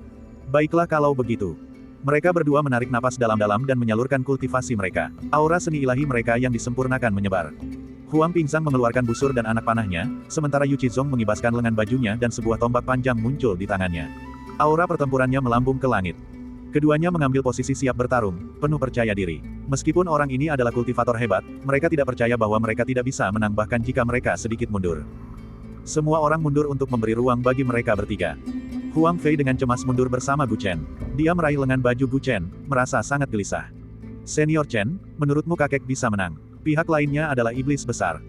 Baiklah kalau begitu. Mereka berdua menarik napas dalam-dalam dan menyalurkan kultivasi mereka. Aura seni ilahi mereka yang disempurnakan menyebar. Huang Pingsang mengeluarkan busur dan anak panahnya, sementara Yu Qizong mengibaskan lengan bajunya dan sebuah tombak panjang muncul di tangannya. Aura pertempurannya melambung ke langit. Keduanya mengambil posisi siap bertarung, penuh percaya diri. Meskipun orang ini adalah kultivator hebat, mereka tidak percaya bahwa mereka tidak bisa menang bahkan jika mereka sedikit mundur. Semua orang mundur untuk memberi ruang bagi mereka bertiga. Huang Fei dengan cemas mundur bersama Gu Chen. Dia meraih lengan baju Gu Chen, merasa sangat gelisah. Senior Chen, menurutmu kakek bisa menang? Pihak lainnya adalah iblis besar.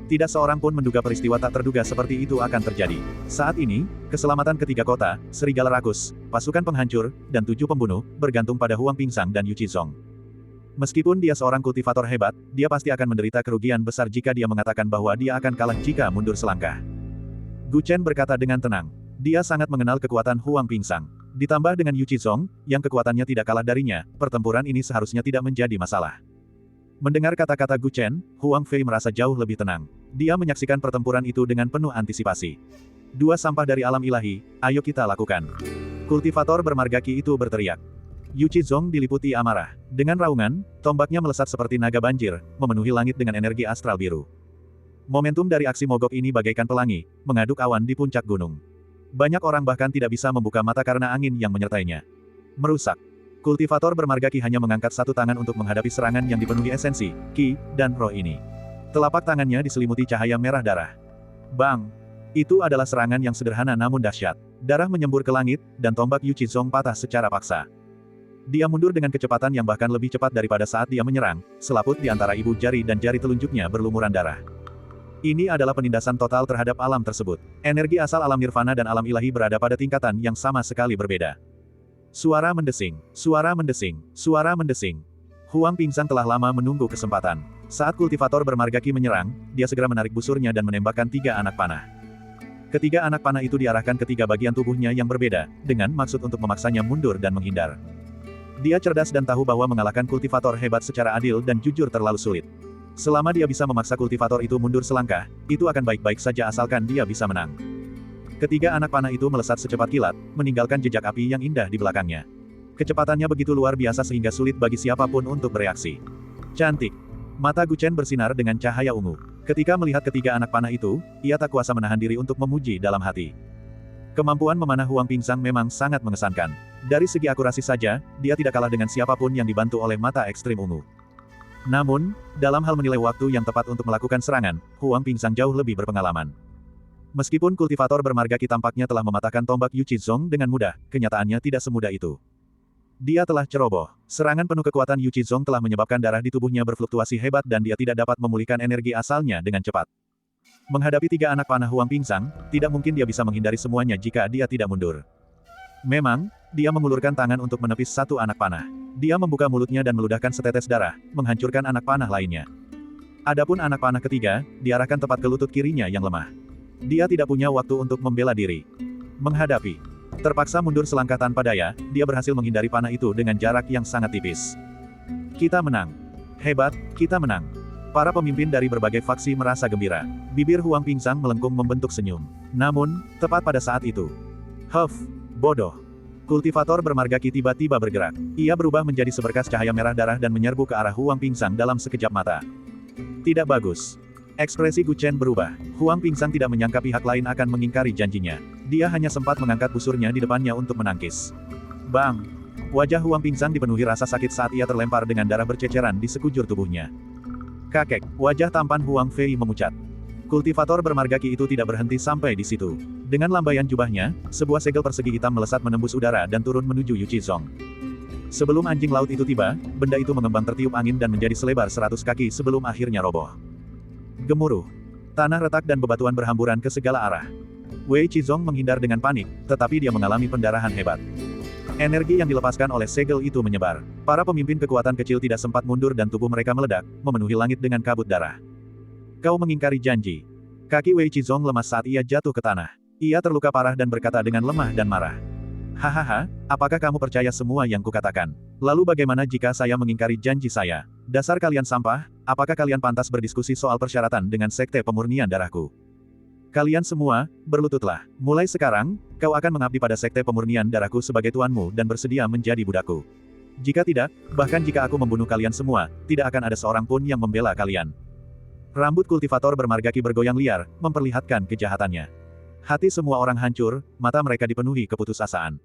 Tidak seorang pun menduga peristiwa tak terduga seperti itu akan terjadi. Saat ini, keselamatan ketiga kota, serigala rakus, pasukan penghancur, dan 7 pembunuh, bergantung pada Huang Pingsang dan Yu Qizong. Meskipun dia seorang kultivator hebat, dia pasti akan menderita kerugian besar jika dia mengatakan bahwa dia akan kalah jika mundur selangkah. Gu Chen berkata dengan tenang. Dia sangat mengenal kekuatan Huang Pingsang. Ditambah dengan Yu Qizong, yang kekuatannya tidak kalah darinya, pertempuran ini seharusnya tidak menjadi masalah. Mendengar kata-kata Gu Chen, Huang Fei merasa jauh lebih tenang. Dia menyaksikan pertempuran itu dengan penuh antisipasi. 2 sampah dari alam ilahi, ayo kita lakukan. Kultivator bermarga Qi itu berteriak. Yu Qizong diliputi amarah. Dengan raungan, tombaknya melesat seperti naga banjir, memenuhi langit dengan energi astral biru. Momentum dari aksi mogok ini bagaikan pelangi, mengaduk awan di puncak gunung. Banyak orang bahkan tidak bisa membuka mata karena angin yang menyertainya. Merusak. Kultivator bermarga Ki hanya mengangkat satu tangan untuk menghadapi serangan yang dipenuhi esensi, Ki, dan roh ini. Telapak tangannya diselimuti cahaya merah darah. Bang! Itu adalah serangan yang sederhana namun dahsyat. Darah menyembur ke langit, dan tombak Yu Chizong patah secara paksa. Dia mundur dengan kecepatan yang bahkan lebih cepat daripada saat dia menyerang, selaput di antara ibu jari dan jari telunjuknya berlumuran darah. Ini adalah penindasan total terhadap alam tersebut. Energi asal alam nirvana dan alam ilahi berada pada tingkatan yang sama sekali berbeda. Suara mendesing, suara mendesing, suara mendesing. Huang Pingsang telah lama menunggu kesempatan. Saat kultivator bermarga Ki menyerang, dia segera menarik busurnya dan menembakkan 3 anak panah. Ketiga anak panah itu diarahkan ke 3 bagian tubuhnya yang berbeda, dengan maksud untuk memaksanya mundur dan menghindar. Dia cerdas dan tahu bahwa mengalahkan kultivator hebat secara adil dan jujur terlalu sulit. Selama dia bisa memaksa kultivator itu mundur selangkah, itu akan baik-baik saja asalkan dia bisa menang. Ketiga anak panah itu melesat secepat kilat, meninggalkan jejak api yang indah di belakangnya. Kecepatannya begitu luar biasa sehingga sulit bagi siapapun untuk bereaksi. Cantik. Mata Gu Chen bersinar dengan cahaya ungu. Ketika melihat ketiga anak panah itu, ia tak kuasa menahan diri untuk memuji dalam hati. Kemampuan memanah Huang Pingsang memang sangat mengesankan. Dari segi akurasi saja, dia tidak kalah dengan siapapun yang dibantu oleh mata ekstrim ungu. Namun, dalam hal menilai waktu yang tepat untuk melakukan serangan, Huang Pingsang jauh lebih berpengalaman. Meskipun kultivator bermarga Ki tampaknya telah mematahkan tombak Yu Chizong dengan mudah, kenyataannya tidak semudah itu. Dia telah ceroboh. Serangan penuh kekuatan Yu Chizong telah menyebabkan darah di tubuhnya berfluktuasi hebat dan dia tidak dapat memulihkan energi asalnya dengan cepat. Menghadapi 3 anak panah Huang Pingsang, tidak mungkin dia bisa menghindari semuanya jika dia tidak mundur. Memang, dia mengulurkan tangan untuk menepis 1 anak panah. Dia membuka mulutnya dan meludahkan setetes darah, menghancurkan anak panah lainnya. Adapun anak panah ketiga, diarahkan tepat ke lutut kirinya yang lemah. Dia tidak punya waktu untuk membela diri. Menghadapi. Terpaksa mundur selangkah tanpa daya, dia berhasil menghindari panah itu dengan jarak yang sangat tipis. Kita menang. Hebat, kita menang. Para pemimpin dari berbagai faksi merasa gembira. Bibir Huang Pingsang melengkung membentuk senyum. Namun, tepat pada saat itu. Huff, bodoh. Kultivator bermarga Ki tiba-tiba bergerak. Ia berubah menjadi seberkas cahaya merah darah dan menyerbu ke arah Huang Pingsang dalam sekejap mata. Tidak bagus. Ekspresi Gu Chen berubah. Huang Pingsang tidak menyangka pihak lain akan mengingkari janjinya. Dia hanya sempat mengangkat busurnya di depannya untuk menangkis. Bang! Wajah Huang Pingsang dipenuhi rasa sakit saat ia terlempar dengan darah berceceran di sekujur tubuhnya. Kakek, wajah tampan Huang Fei memucat. Kultivator bermarga Ki itu tidak berhenti sampai di situ. Dengan lambaian jubahnya, sebuah segel persegi hitam melesat menembus udara dan turun menuju Yu Chizong. Sebelum anjing laut itu tiba, benda itu mengembang tertiup angin dan menjadi selebar 100 kaki sebelum akhirnya roboh. Gemuruh. Tanah retak dan bebatuan berhamburan ke segala arah. Wei Chizong menghindar dengan panik, tetapi dia mengalami pendarahan hebat. Energi yang dilepaskan oleh segel itu menyebar. Para pemimpin kekuatan kecil tidak sempat mundur dan tubuh mereka meledak, memenuhi langit dengan kabut darah. Kau mengingkari janji. Kaki Wei Chizong lemas saat ia jatuh ke tanah. Ia terluka parah dan berkata dengan lemah dan marah. Hahaha, apakah kamu percaya semua yang kukatakan? Lalu bagaimana jika saya mengingkari janji saya? Dasar kalian sampah, apakah kalian pantas berdiskusi soal persyaratan dengan sekte pemurnian darahku? Kalian semua, berlututlah. Mulai sekarang, kau akan mengabdi pada sekte pemurnian darahku sebagai tuanmu dan bersedia menjadi budakku. Jika tidak, bahkan jika aku membunuh kalian semua, tidak akan ada seorang pun yang membela kalian. Rambut kultivator bermarga Ki bergoyang liar, memperlihatkan kejahatannya. Hati semua orang hancur, mata mereka dipenuhi keputusasaan.